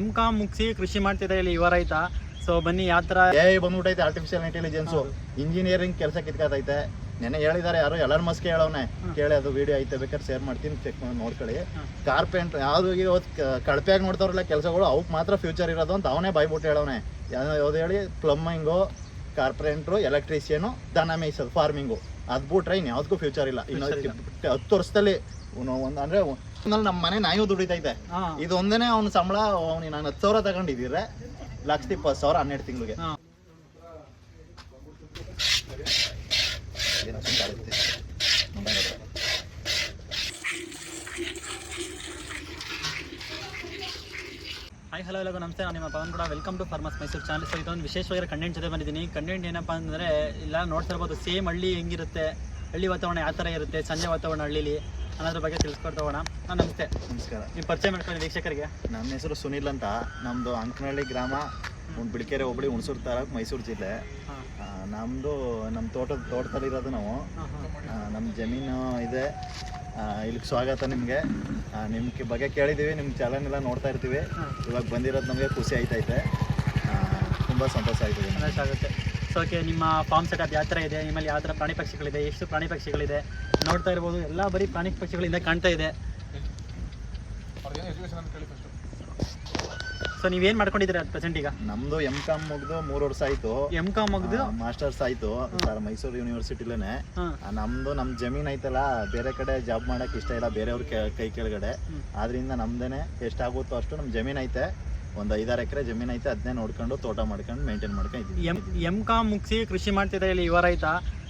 M.Com ಮುಗಿಸಿ ಕೃಷಿ ಮಾಡ್ತಿದ್ದಾರೆ ಇಲ್ಲಿ ಯುವ ರೈತ. ಸೊ ಬನ್ನಿ ಯಾವ ಥರ AI ಬಂದ್ಬಿಟ್ಟೈತೆ, ಆರ್ಟಿಫಿಷಿಯಲ್ ಇಂಟೆಲಿಜೆನ್ಸು. ಇಂಜಿನಿಯರಿಂಗ್ ಕೆಲಸ ಕಿತ್ಕೋತೈತೆ. ನೆನ್ನೆ ಹೇಳಿದ್ದಾರೆ ಯಾರು ಎಲನ್ ಮಸ್ಕ್ ಹೇಳೋನೆ, ಕೇಳಿ ಅದು ವಿಡಿಯೋ ಐತೆ, ಬೇಕಾದ್ರೆ ಶೇರ್ ಮಾಡ್ತೀನಿ, ಚೆಕ್ ಮಾಡಿ ನೋಡ್ಕೊಳ್ಳಿ. ಕಾರ್ಪೆಂಟ್ರ್ ಯಾವುದು ಕಳಪೆಯಾಗಿ ನೋಡ್ತಾರಲ್ಲ ಕೆಲಸಗಳು, ಅವಕ್ಕೆ ಮಾತ್ರ ಫ್ಯೂಚರ್ ಇರೋದು ಅಂತ ಅವನೇ ಬಾಯ್ಬಿಟ್ಟು ಹೇಳೋನೆ. ಯಾವ್ದು ಹೇಳಿ, ಪ್ಲಂಬಿಂಗು, ಕಾರ್ಪೆಂಟ್ರು, ಎಲೆಕ್ಟ್ರಿಷಿಯನು, ದನ ಮೇಯ್ಸೋದು, ಫಾರ್ಮಿಂಗು, ಅದು ಬಿಟ್ರೆ ಇನ್ನು ಯಾವುದಕ್ಕೂ ಫ್ಯೂಚರ್ ಇಲ್ಲ. ಇನ್ನು 10 ವರ್ಷದಲ್ಲಿ ಒಂದು ಅಂದರೆ ನಮ್ಮ ಮನೆ ನಾಯಿ ದುಡಿತೈತೆ. ಇದು ಒಂದೇನೆ ಅವ್ನ ಸಂಬಳ. ನಾನು 10,000 ತಗೊಂಡಿದ್ದೀರ, 1,20,000 12 ತಿಂಗಳಿಗೆ. ಹಾಯ್ ಹಲೋ ಎಲ್ಲರಿಗೂ ನಮಸ್ತೆ. ನಾನು ನಿಮ್ಮ ಪವನ್ ಕೂಡ. Welcome to Farmers Mysuru channel. So ಇದೊಂದು ವಿಶೇಷವಾಗಿರೋ ಕಂಟೆಂಟ್ ಜೊತೆ ಬಂದಿದ್ದೀನಿ. ಕಂಟೆಂಟ್ ಏನಪ್ಪ ಅಂದರೆ, ಇಲ್ಲ ನೋಡ್ತಾ ಇರ್ಬೋದು, ಸೇಮ್ ಹಳ್ಳಿ ಹೆಂಗಿರುತ್ತೆ, ಹಳ್ಳಿ ವಾತಾವರಣ ಯಾವ ಥರ ಇರುತ್ತೆ, ಸಂಜೆ ವಾತಾವರಣ ಹಳ್ಳಿಲಿ ಅನ್ನೋದ್ರ ಬಗ್ಗೆ ತಿಳಿಸ್ಕೊಡ್ತಾ ಹೋಗೋಣ. ನಮಸ್ತೆ. ನಮಸ್ಕಾರ. ನೀವು ಪರಿಚಯ ಮಾಡ್ಕೊಳ್ಳಿ ವೀಕ್ಷಕರಿಗೆ. ನನ್ನ ಹೆಸರು ಸುನಿಲ್ ಅಂತ. ನಮ್ಮದು ಅಂಕನಹಳ್ಳಿ ಗ್ರಾಮ, ಬಿಳಿಕೆರೆ ಹೋಬಳಿ, ಹುಣಸೂರು ತಾಲೂಕು, ಮೈಸೂರು ಜಿಲ್ಲೆ. ನಮ್ಮದು ನಮ್ಮ ತೋಟದಲ್ಲಿರೋದು ನಾವು. ನಮ್ಮ ಜಮೀನು ಇದೆ. ಇಲ್ಲಿಗೆ ಸ್ವಾಗತ ನಿಮಗೆ. ನಿಮ್ಗೆ ಬಗ್ಗೆ ಕೇಳಿದ್ದೀವಿ, ನಿಮ್ಮ ಚಾನಲ್ ಎಲ್ಲ ನೋಡ್ತಾ ಇರ್ತೀವಿ. ಇವಾಗ ಬಂದಿರೋದು ನಮಗೆ ಖುಷಿ ಆಯ್ತೈತೆ, ತುಂಬ ಸಂತೋಷ ಆಯ್ತದೆ. ಸಂತೋಷ ಆಗುತ್ತೆ. ಸೊ ಓಕೆ, ನಿಮ್ಮ ಫಾರ್ಮ್ ಸೆಟಪ್ ಯಾವ ಥರ ಇದೆ, ನಿಮ್ಮಲ್ಲಿ ಯಾವ ಥರ ಪ್ರಾಣಿ ಪಕ್ಷಿಗಳಿದೆ, ಎಷ್ಟು ಪ್ರಾಣಿ ಪಕ್ಷಿಗಳಿದೆ ನೋಡ್ತಾ ಇರ್ಬೋದು. ಎಲ್ಲ ಬರೀ ಪ್ರಾಣಿ ಪಕ್ಷಿಗಳಿಂದ ಕಾಣ್ತಾ ಇದೆ. ಸೊ ನೀವೇನು ಮಾಡ್ಕೊಂಡಿದ್ದೀರಾ ಪ್ರೆಸೆಂಟ್ ಈಗ? ನಮ್ಮದು M.Com ಮುಗಿದು 3 ವರ್ಷ ಆಯಿತು. M.Com ಮುಗಿದು ಮಾಸ್ಟರ್ಸ್ ಆಯಿತು ಸರ್, ಮೈಸೂರು ಯೂನಿವರ್ಸಿಟಿಲೇ. ನಮ್ಮ ಜಮೀನು ಐತಲ್ಲ, ಬೇರೆ ಕಡೆ ಜಾಬ್ ಮಾಡೋಕ್ಕೆ ಇಷ್ಟ ಇಲ್ಲ, ಬೇರೆಯವ್ರ ಕೈ ಕೆಳಗಡೆ. ಆದ್ರಿಂದ ನಮ್ದೇನೆ ಎಷ್ಟಾಗುತ್ತೋ ಅಷ್ಟು ನಮ್ಮ ಜಮೀನು ಐತೆ. ಒಂದು 5-6 ಎಕರೆ ಜಮೀನು ಐತೆ, ಅದನ್ನೇ ನೋಡ್ಕೊಂಡು ತೋಟ ಮಾಡ್ಕೊಂಡು ಮೇಂಟೈನ್ ಮಾಡ್ಕೊಂಡು M.Com ಮುಗಿಸಿ ಕೃಷಿ ಮಾಡ್ತಿದ್ದಾರೆ ಇಲ್ಲಿ ಯುವ ರೈತ.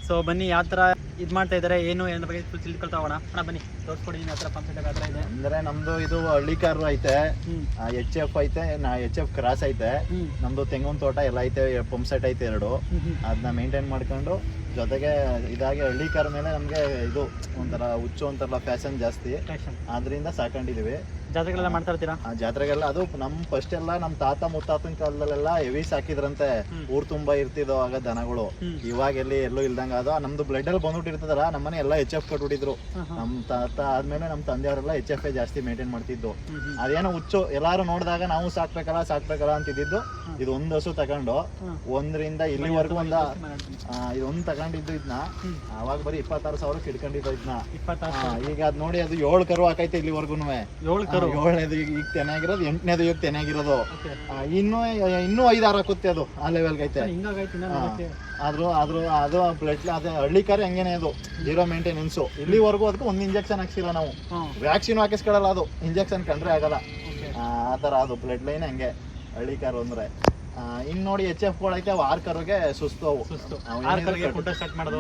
ಸೊ ಬನ್ನಿ ಯಾವ ಥರ ಇದು ಮಾಡ್ತಾ ಇದ್ದಾರೆ, ಏನು ಏನ ಬಗ್ಗೆ ತಿಳ್ಕೊಳ್ತಾ ಹೋಗೋಣ. ಬನ್ನಿ ತೋರಿಸ್ಕೊಡಿ ಯಾವ ಥರ ಫಾರ್ಮ್ ಸೆಟಪ್ ಯಾವ ಥರ ಇದೆ ಅಂದರೆ. ನಮ್ಮದು ಇದು ಹಳ್ಳಿ ಕಾರು ಐತೆ, HF ಐತೆ, HF ಕ್ರಾಸ್ ಐತೆ. ನಮ್ಮದು ತೆಂಗಿನ ತೋಟ ಎಲ್ಲ ಐತೆ, ಪಂಪ್ ಸೆಟ್ ಐತೆ 2. ಅದನ್ನ ಮೇಂಟೈನ್ ಮಾಡ್ಕೊಂಡು ಜೊತೆಗೆ ಇದಾಗಿ ಹಳ್ಳಿ ಕಾರ್ ಮೇಲೆ ನಮಗೆ ಇದು ಒಂಥರ ಹುಚ್ಚು, ಒಂಥರ ಫ್ಯಾಷನ್ ಜಾಸ್ತಿ, ಆದ್ರಿಂದ ಸಾಕೊಂಡಿದೀವಿ. ಜಾತ್ರೆಗಳೆಲ್ಲ ಮಾಡ್ತಾ ಇರ್ತೀರಾ? ಜಾತ್ರೆಗೆಲ್ಲ ಅದು ನಮ್ಮ ಫಸ್ಟ್ ಎಲ್ಲ ನಮ್ಮ ತಾತ ಮುತ್ತಾತನ ಕಾಲದಲ್ಲೆಲ್ಲ ಹೆವಿ ಸಾಕಿದ್ರಂತೆ. ಊರ್ ತುಂಬಾ ಇರ್ತಿದ್ವು ಆಗ ದನಗಳು. ಇವಾಗ ಎಲ್ಲೂ ಇಲ್ದಂಗ ಅದು ನಮ್ದು ಬ್ಲಡ್ ಅಲ್ಲಿ ಬಂದ್ಬಿಟ್ಟಿರ್ತದಲ್ಲ, ನಮ್ಮನೆ ಎಲ್ಲ HF ಕಟ್ಬಿಟ್ಟಿದ್ರು. ನಮ್ ತಾತ ಆದ್ಮೇಲೆ ನಮ್ಮ ತಂದೆಯವರೆಲ್ಲ HF ಜಾಸ್ತಿ ಮೇಂಟೈನ್ ಮಾಡ್ತಿದ್ದು. ಅದೇನೋ ಹುಚ್ಚು, ಎಲ್ಲಾರು ನೋಡಿದಾಗ ನಾವು ಸಾಕ್ಬೇಕಲ್ಲ ಅಂತಿದ್ದು. ಇದು ಒಂದು ಹಸು ತಗೊಂಡು 1ರಿಂದ ಇಲ್ಲಿವರೆಗೂ ಇದೊಂದು ತಗೊಂಡಿದ್ದು. ಇದನ್ನ ಅವಾಗ ಬರೀ 26,000 ಇಟ್ಕೊಂಡಿದ್ದು ಇದನ್ನ. ಈಗ ಅದ್ ನೋಡಿ, ಅದು 7 ಕರು ಹಾಕೈತೆ ಇಲ್ಲಿವರೆಗೂ. 7ನೇದು ಈಗ ತೆನಾಗಿರೋದು, 8ನೇದು ಈಗ ತೆನಾಗಿರೋದು. ಇನ್ನೂ 5-6 ಹಾಕುತ್ತೆ, ಅದು ಆ ಲೆವೆಲ್ಗೆ ಐತೆ. ಆದ್ರೂ ಅದು ಬ್ಲಡ್ ಅದೇ ಹಳ್ಳಿ ಕಾರ್ ಹಂಗೇನೆ, ಅದು 0 ಮೇಂಟೆನೆನ್ಸು. ಇಲ್ಲಿವರೆಗೂ ಅದಕ್ಕೆ ಒಂದು ಇಂಜೆಕ್ಷನ್ ಹಾಕ್ಸಿಲ್ಲ ನಾವು. ವ್ಯಾಕ್ಸಿನ್ ಹಾಕಿಸ್ಕೊಳ್ಳಲ್ಲ, ಅದು ಇಂಜೆಕ್ಷನ್ ಕಂಡ್ರೆ ಆಗಲ್ಲ. ಆ ಥರ ಅದು ಬ್ಲಡ್ ಲೈನ್ ಹಂಗೆ ಹಳ್ಳಿ ಕಾರು ಅಂದ್ರೆ. ಇನ್ನು ನೋಡಿ HF ಐತೆ, ಅವು 6 ಕರುಗೆ ಸುಸ್ತು.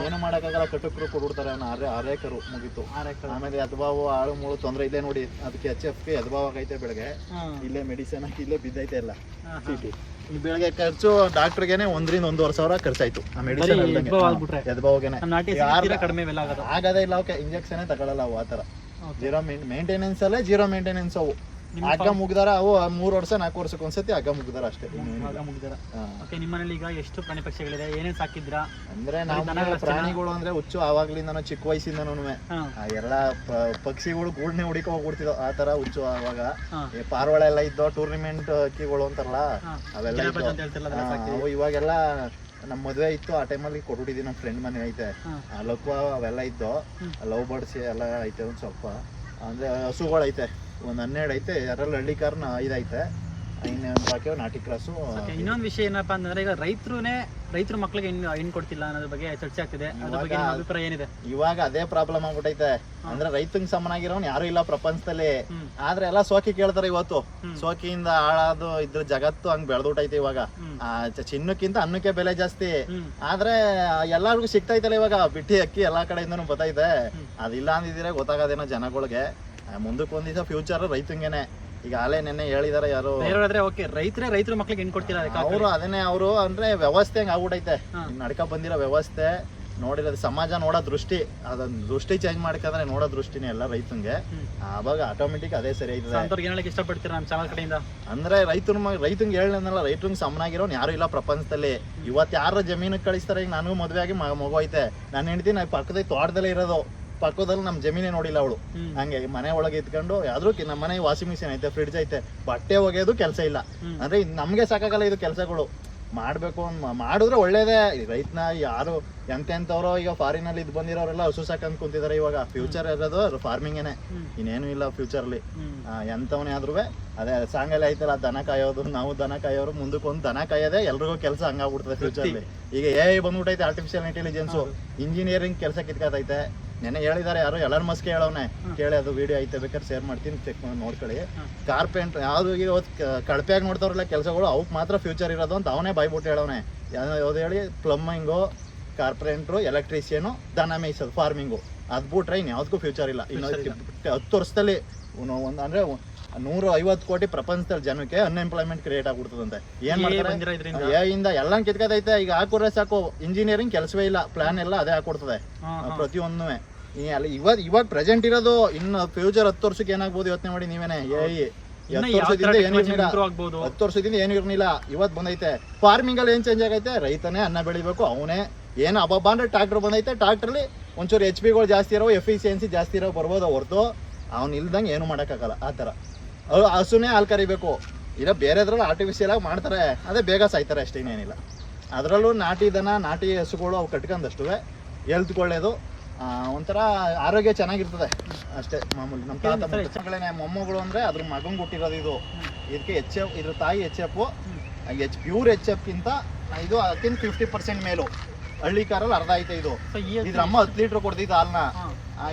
ಏನು ಮಾಡೋಕ್ಕಾಗಲ್ಲ, ಕಟ್ಟಕ್ರು ಕೊಡ್ಬಿಡ್ತಾರೆ. ಅರೆ ಕರು ಮುಗೀತು. ಆಮೇಲೆ ಎದ್ಬಾವು ಆಳು ಮೂಳು ತೊಂದರೆ ಇದೆ ನೋಡಿ. ಅದಕ್ಕೆ HFಗೆ ಎದ್ಬಾವಾಗೈತೆ. ಬೆಳಗ್ಗೆ ಇಲ್ಲೇ ಮೆಡಿಸಿನ್ ಹಾಕಿ ಇಲ್ಲೇ ಬಿದ್ದೈತೆ ಎಲ್ಲ ಚೀಟಿ. ಬೆಳಗ್ಗೆ ಖರ್ಚು ಡಾಕ್ಟರ್ಗೆನೆ 1ರಿಂದ 1.5 ಸಾವಿರ ಖರ್ಚಾಯ್ತು. ಆ ಮೆಡಿಸಿನ್ ಎದ್ಬಾವಾಗೇನೆ ಆಗದೇ ಇಲ್ಲ. ಅವಕ್ಕೆ ಇಂಜೆಕ್ಷನ್ ತಗೊಳ್ಳಲ್ಲ ಅವು. ಆ ಥರ 0 ಮೇಂಟೆನೆನ್ಸ್ ಅಲ್ಲೇ 0 ಮೇಂಟೆನೆನ್ಸ್ ಅವು. ಹಗ್ಗ ಮುಗ್ದಾರ ಅವು 3 ವರ್ಷ 4 ವರ್ಷಕ್ಕೆ ಒಂದ್ಸತಿ ಹಗ್ಗ ಮುಗ್ದಾರ ಅಷ್ಟೇ. ನಿಮ್ಮನೇಲಿ ಈಗ ಎಷ್ಟು ಪ್ರಾಣಿ ಪಕ್ಷಿಗಳಿದೆ, ಏನೇನ್ ಸಾಕಿದ್ರಾ? ಅಂದ್ರೆ ನಾವು ಪ್ರಾಣಿಗಳು ಅಂದ್ರೆ ಹುಚ್ಚು ಆವಾಗ್ಲಿಂದ, ಚಿಕ್ಕ ವಯಸ್ಸಿಂದನೂ ಎಲ್ಲ ಪಕ್ಷಿಗಳು ಗೂಡ್ನೆ ಹುಡಿಕ ಹೋಗ್ಬಿಡ್ತಿದ್ವು. ಆ ತರ ಹುಚ್ಚು ಅವಾಗ. ಪಾರಿವಾಳ ಎಲ್ಲ ಇದ್ದೋ, ಟೂರ್ನಿಮೆಂಟ್ ಅಕ್ಕಿಗಳು ಅಂತಾರಲ್ಲ, ಅವೆಲ್ಲ ಇದ್ದವು. ಇವಾಗೆಲ್ಲ ನಮ್ಮ ಮದುವೆ ಇತ್ತು, ಆ ಟೈಮಲ್ಲಿ ಕೊಟ್ಬಿಟ್ಟಿದ್ವಿ. ನಮ್ಮ ಫ್ರೆಂಡ್ ಮನೆ ಐತೆ, ಲಕ್ವ ಅವೆಲ್ಲ ಇದ್ದು, ಲವ್ ಬರ್ಡ್ಸ್ ಎಲ್ಲ ಐತೆ. ಒಂದ್ ಸ್ವಲ್ಪ ಅಂದ್ರೆ ಹಸುಗಳೈತೆ, ಒಂದು 12 ಐತೆ. ಅದರಲ್ಲಿ ಹಳ್ಳಿ ಕಾರ್ನ 5 ಐತೆ. ಇನ್ನೊಂದು ಬಾಕಿ ನಾಟಿ ಕ್ರಾಸು. ಇನ್ನೊಂದು ವಿಷಯ ಏನಪ್ಪಾ ಅಂತಂದ್ರೆ, ಈಗ ರೈತರು ಮಕ್ಳಿಗೆ ಹೆಣ್ಣು ಕೊಡ್ತಿಲ್ಲ ಅನ್ನೋದ್ರ ಬಗ್ಗೆ ಚರ್ಚೆ ಆಗ್ತಿದೆ. ಅದ್ರ ಬಗ್ಗೆ ನಿಮ್ಮ ಅಭಿಪ್ರಾಯ ಏನಿದೆ? ಇವಾಗ ಅದೇ ಪ್ರಾಬ್ಲಮ್ ಆಗ್ಬಿಟ್ಟೈತೆ. ಅಂದ್ರೆ ರೈತಂಗ್ ಸಮನಾಗಿರೋನ್ ಯಾರು ಇಲ್ಲ ಪ್ರಪಂಚದಲ್ಲಿ. ಆದ್ರೆ ಎಲ್ಲ ಸೋಕಿ ಕೇಳ್ತಾರೆ ಇವತ್ತು. ಸೋಕಿಯಿಂದ ಹಾಳಾದು ಇದ್ರ ಜಗತ್ತು ಹಂಗ್ ಬೆಳೆದ್ಬಿಟ್ಟೈತೆ ಇವಾಗ. ಚಿನ್ನಕ್ಕಿಂತ ಅನ್ನಕ್ಕೆ ಬೆಲೆ ಜಾಸ್ತಿ. ಆದ್ರೆ ಎಲ್ಲಾರ್ಗು ಸಿಗ್ತೈತಲ್ಲ ಇವಾಗ. ಬಿಟ್ಟಿ ಅಕ್ಕಿ ಎಲ್ಲಾ ಕಡೆಯಿಂದನೂ ಬತ್ತೈತೆ. ಅದಿಲ್ಲ ಅಂದಿದ್ರೆ ಗೊತ್ತಾಗೋದೇನೋ ಜನಗಳಿಗೆ. ಮುಂದಕ್ಕೆ ಒಂದ್ ದಿವಸ ಫ್ಯೂಚರ್ ರೈತಂಗೆನೆ. ಈಗ ಅಲೆ ನೆನ್ನೆ ಹೇಳಿದಾರೆ ಯಾರು, ರೈತರು ಮಕ್ಳಿಗೆ ಹೆಣ್ಣು ಕೊಡ್ತಿಲ್ಲ. ಅವರು ಅದನ್ನೇ ಅವರು ಅಂದ್ರೆ ವ್ಯವಸ್ಥೆ ಹಂಗ ಆಗ್ಬಿಟ್ಟೈತೆ. ನಡ್ಕ ಬಂದಿರೋ ವ್ಯವಸ್ಥೆ ನೋಡಿರೋದು, ಸಮಾಜ ನೋಡೋ ದೃಷ್ಟಿ, ಅದನ್ನ ದೃಷ್ಟಿ ಚೇಂಜ್ ಮಾಡ್ಕಂದ್ರೆ ನೋಡೋ ದೃಷ್ಟಿನೇ ಎಲ್ಲ ರೈತಂಗೆ. ಅವಾಗ ಆಟೋಮೆಟಿಕ್ ಅದೇ ಸರಿ ಆಯ್ತದೆ. ಇಷ್ಟಪಡ್ತೀರಾ ನಮ್ಮ ಚಾನಲ್ ಕಡೆಯಿಂದ? ಅಂದ್ರೆ ರೈತಂಗೆ ಹೇಳಿದ್ನಲ್ಲ, ರೈತಂಗೆ ಸಮನಾಗಿರೋನ್ ಯಾರು ಇಲ್ಲ ಪ್ರಪಂಚದಲ್ಲಿ. ಇವತ್ತು ಯಾರು ಜಮೀನಿಗೆ ಕಳಿಸ್ತಾರೆ. ಈಗ ನನಗೂ ಮದುವೆ ಆಗಿ ಮಗು ಐತೆ. ನನ್ನ ಹೆಂಡತಿ ಪಕ್ಕದ ತೋಟದಲ್ಲೇ ಇರೋದು. ಪಕ್ಕದಲ್ಲಿ ನಮ್ಮ ಜಮೀನೇ ನೋಡಿಲ್ಲ ಅವಳು. ಹಂಗೆ ಮನೆ ಒಳಗೆ ಇದ್ಕೊಂಡು ಯಾವ್ದು ನಮ್ಮ ಮನೆ ವಾಷಿಂಗ್ ಮಿಷಿನ್ ಐತೆ, ಫ್ರಿಡ್ಜ್ ಐತೆ, ಬಟ್ಟೆ ಒಗೆಯೋದು ಕೆಲಸ ಇಲ್ಲ ಅಂದ್ರೆ ನಮ್ಗೆ ಸಾಕಾಗಲ್ಲ ಇದು ಕೆಲಸಗಳು. ಮಾಡ್ಬೇಕು ಮಾಡಿದ್ರೆ ಒಳ್ಳೇದೇ. ರೈತನ ಯಾರು ಎಂತೆಂಥವ್ರು ಈಗ ಫಾರಿನ್ ಅಲ್ಲಿ ಇದು ಬಂದಿರೋರೆಲ್ಲ ಹಸು ಸಾಕಂತ ಕುಂತಿದ್ದಾರೆ. ಇವಾಗ ಫ್ಯೂಚರ್ ಇರೋದು ಫಾರ್ಮಿಂಗೇನೆ, ಇನ್ನೇನು ಇಲ್ಲ ಫ್ಯೂಚರ್ಲಿ. ಎಂಥವನೇ ಆದ್ರೂ ಅದೇ ಸಾಂಗಲ್ಲಿ ಐತಲ್ಲ, ದನ ಕಾಯೋದು, ನಾವು ದನ ಕಾಯೋರು ಮುಂದಕ್ಕೆ ಒಂದು ದನ ಕಾಯೋದೇ ಎಲ್ರಿಗೂ ಕೆಲಸ ಹಂಗಾಗ್ಬಿಡ್ತದೆ ಫ್ಯೂಚರ್ಲಿ. ಈಗ AI ಬಂದ್ಬಿಟ್ಟೈತೆ, ಆರ್ಟಿಫಿಷಿಯಲ್ ಇಂಟೆಲಿಜೆನ್ಸು, ಇಂಜಿನಿಯರಿಂಗ್ ಕೆಲಸ ಕಿತ್ಕೋತೈತೆ. ನೆನ್ನೆ ಹೇಳಿದ್ದಾರೆ ಯಾರು, ಎಲನ್ ಮಸ್ಕ್ ಹೇಳೋನೆ, ಕೇಳಿ ಅದು ವಿಡಿಯೋ ಐತೆ, ಬೇಕಾದ್ರೆ ಶೇರ್ ಮಾಡ್ತೀನಿ, ಚೆಕ್ ನೋಡ್ಕೊಳ್ಳಿ. ಕಾರ್ಪೆಂಟ್ರ್ ಯಾವುದು ಕಳಪೆಯಾಗಿ ನೋಡ್ತಾವ್ರಲ್ಲ ಕೆಲಸಗಳು, ಅವಕ್ಕೆ ಮಾತ್ರ ಫ್ಯೂಚರ್ ಇರೋದು ಅಂತ ಅವನೇ ಬಾಯ್ಬಿಟ್ಟು ಹೇಳೋನೆ. ಯಾವ್ದು ಹೇಳಿ, ಪ್ಲಂಬಿಂಗು, ಕಾರ್ಪೆಂಟ್ರು, ಎಲೆಕ್ಟ್ರಿಷಿಯನು, ದನ ಮೇಯ್ಸೋದು, ಫಾರ್ಮಿಂಗು, ಅದು ಬಿಟ್ರೆ ಇನ್ನು ಯಾವುದಕ್ಕೂ ಫ್ಯೂಚರ್ ಇಲ್ಲ. ಇನ್ನು 10 ವರ್ಷದಲ್ಲಿ ಒಂದು ಅಂದರೆ 150 ಕೋಟಿ ಪ್ರಪಂಚದಲ್ಲಿ ಜನಕ್ಕೆ ಅನ್ಎಂಪ್ಲಾಯ್ಮೆಂಟ್ ಕ್ರಿಯೇಟ್ ಆಗ್ಬಿಡ್ತದಂತೆ. ಏನ್ ಮಾಡ್ತಾರೆ, ಏಯಿಂದ ಎಲ್ಲ ಕಿತ್ಕೋತೈತೆ. ಈಗ ಹಾಕುದ್ರೆ ಸಾಕು, ಇಂಜಿನಿಯರಿಂಗ್ ಕೆಲಸವೇ ಇಲ್ಲ, ಪ್ಲಾನ್ ಎಲ್ಲ ಅದೇ ಹಾಕೊಡ್ತದೆ ಪ್ರತಿಯೊಂದು. ಇವಾಗ ಪ್ರೆಸೆಂಟ್ ಇರೋದು, ಇನ್ನು ಫ್ಯೂಚರ್ 10 ವರ್ಷಕ್ಕೆ ಏನಾಗ್ಬೋದು ಯೋಚನೆ ಮಾಡಿ ನೀವೇನೆ. AI 10 ವರ್ಷದಿಂದ ಏನು ಇರ್ಲಿಲ್ಲ, 10 ವರ್ಷದಿಂದ ಏನು ಇರ್ಲಿಲ್ಲ, ಇವತ್ತು ಬಂದೈತೆ. ಫಾರ್ಮಿಂಗ್ ಅಲ್ಲಿ ಏನ್ ಚೇಂಜ್ ಆಗೈತೆ, ರೈತನೇ ಅನ್ನ ಬೆಳಿಬೇಕು, ಅವನೇ ಏನು ಹಬ್ಬ ಅಂದ್ರೆ ಟ್ರಾಕ್ಟರ್ ಬಂದೈತೆ, ಟ್ರಾಕ್ಟರ್ಲಿ ಒಂಚೂರು HP ಜಾಸ್ತಿ ಇರೋ, ಎಫಿಷಿಯನ್ಸಿ ಜಾಸ್ತಿ ಇರೋ ಬರ್ಬೋದು ಹೊರತು ಅವ್ನು ಇಲ್ದಂಗೆ ಏನು ಮಾಡೋಕ್ಕಾಗಲ್ಲ. ಆ ಥರ ಹಸುನೇ ಹಾಲು ಕರಿಬೇಕು. ಇಲ್ಲ ಬೇರೆದ್ರಲ್ಲಿ ಆರ್ಟಿಫಿಷಿಯಲ್ ಆಗಿ ಮಾಡ್ತಾರೆ, ಅದೇ ಬೇಗ ಸಾಯ್ತಾರೆ ಅಷ್ಟೇ, ಇನ್ನೇನಿಲ್ಲ. ಅದರಲ್ಲೂ ನಾಟಿ ದನ, ನಾಟಿ ಹಸುಗಳು ಅವು ಕಟ್ಕೊಂಡಷ್ಟು ಹೆಲ್ತ್ ಒಳ್ಳೇದು, ಒಂಥರ ಆರೋಗ್ಯ ಚೆನ್ನಾಗಿರ್ತದೆ ಅಷ್ಟೇ. ಮಾಮೂಲಿ ನಮ್ಮ ತಾತ ಮುತ್ತಗಳೇನೆ ಮೊಮ್ಮಗಳು ಅಂದರೆ ಅದ್ರ ಮಗಂಗೆ ಹುಟ್ಟಿರೋದು ಇದು. ಇದಕ್ಕೆ HF, ಇದ್ರ ತಾಯಿ HF, ಪ್ಯೂರ್ HFಗಿಂತ ಇದು ಅದಕ್ಕಿಂತ 50% ಮೇಲು. ಹಳ್ಳಿ ಕಾರಲ್ಲಿ ಅರ್ಧ ಐತೆ ಇದು. ಇದ್ರ ಅಮ್ಮ 10 ಲೀಟ್ರ್ ಕೊಡ್ತಿದ್ದು ಹಾಲನ್ನ,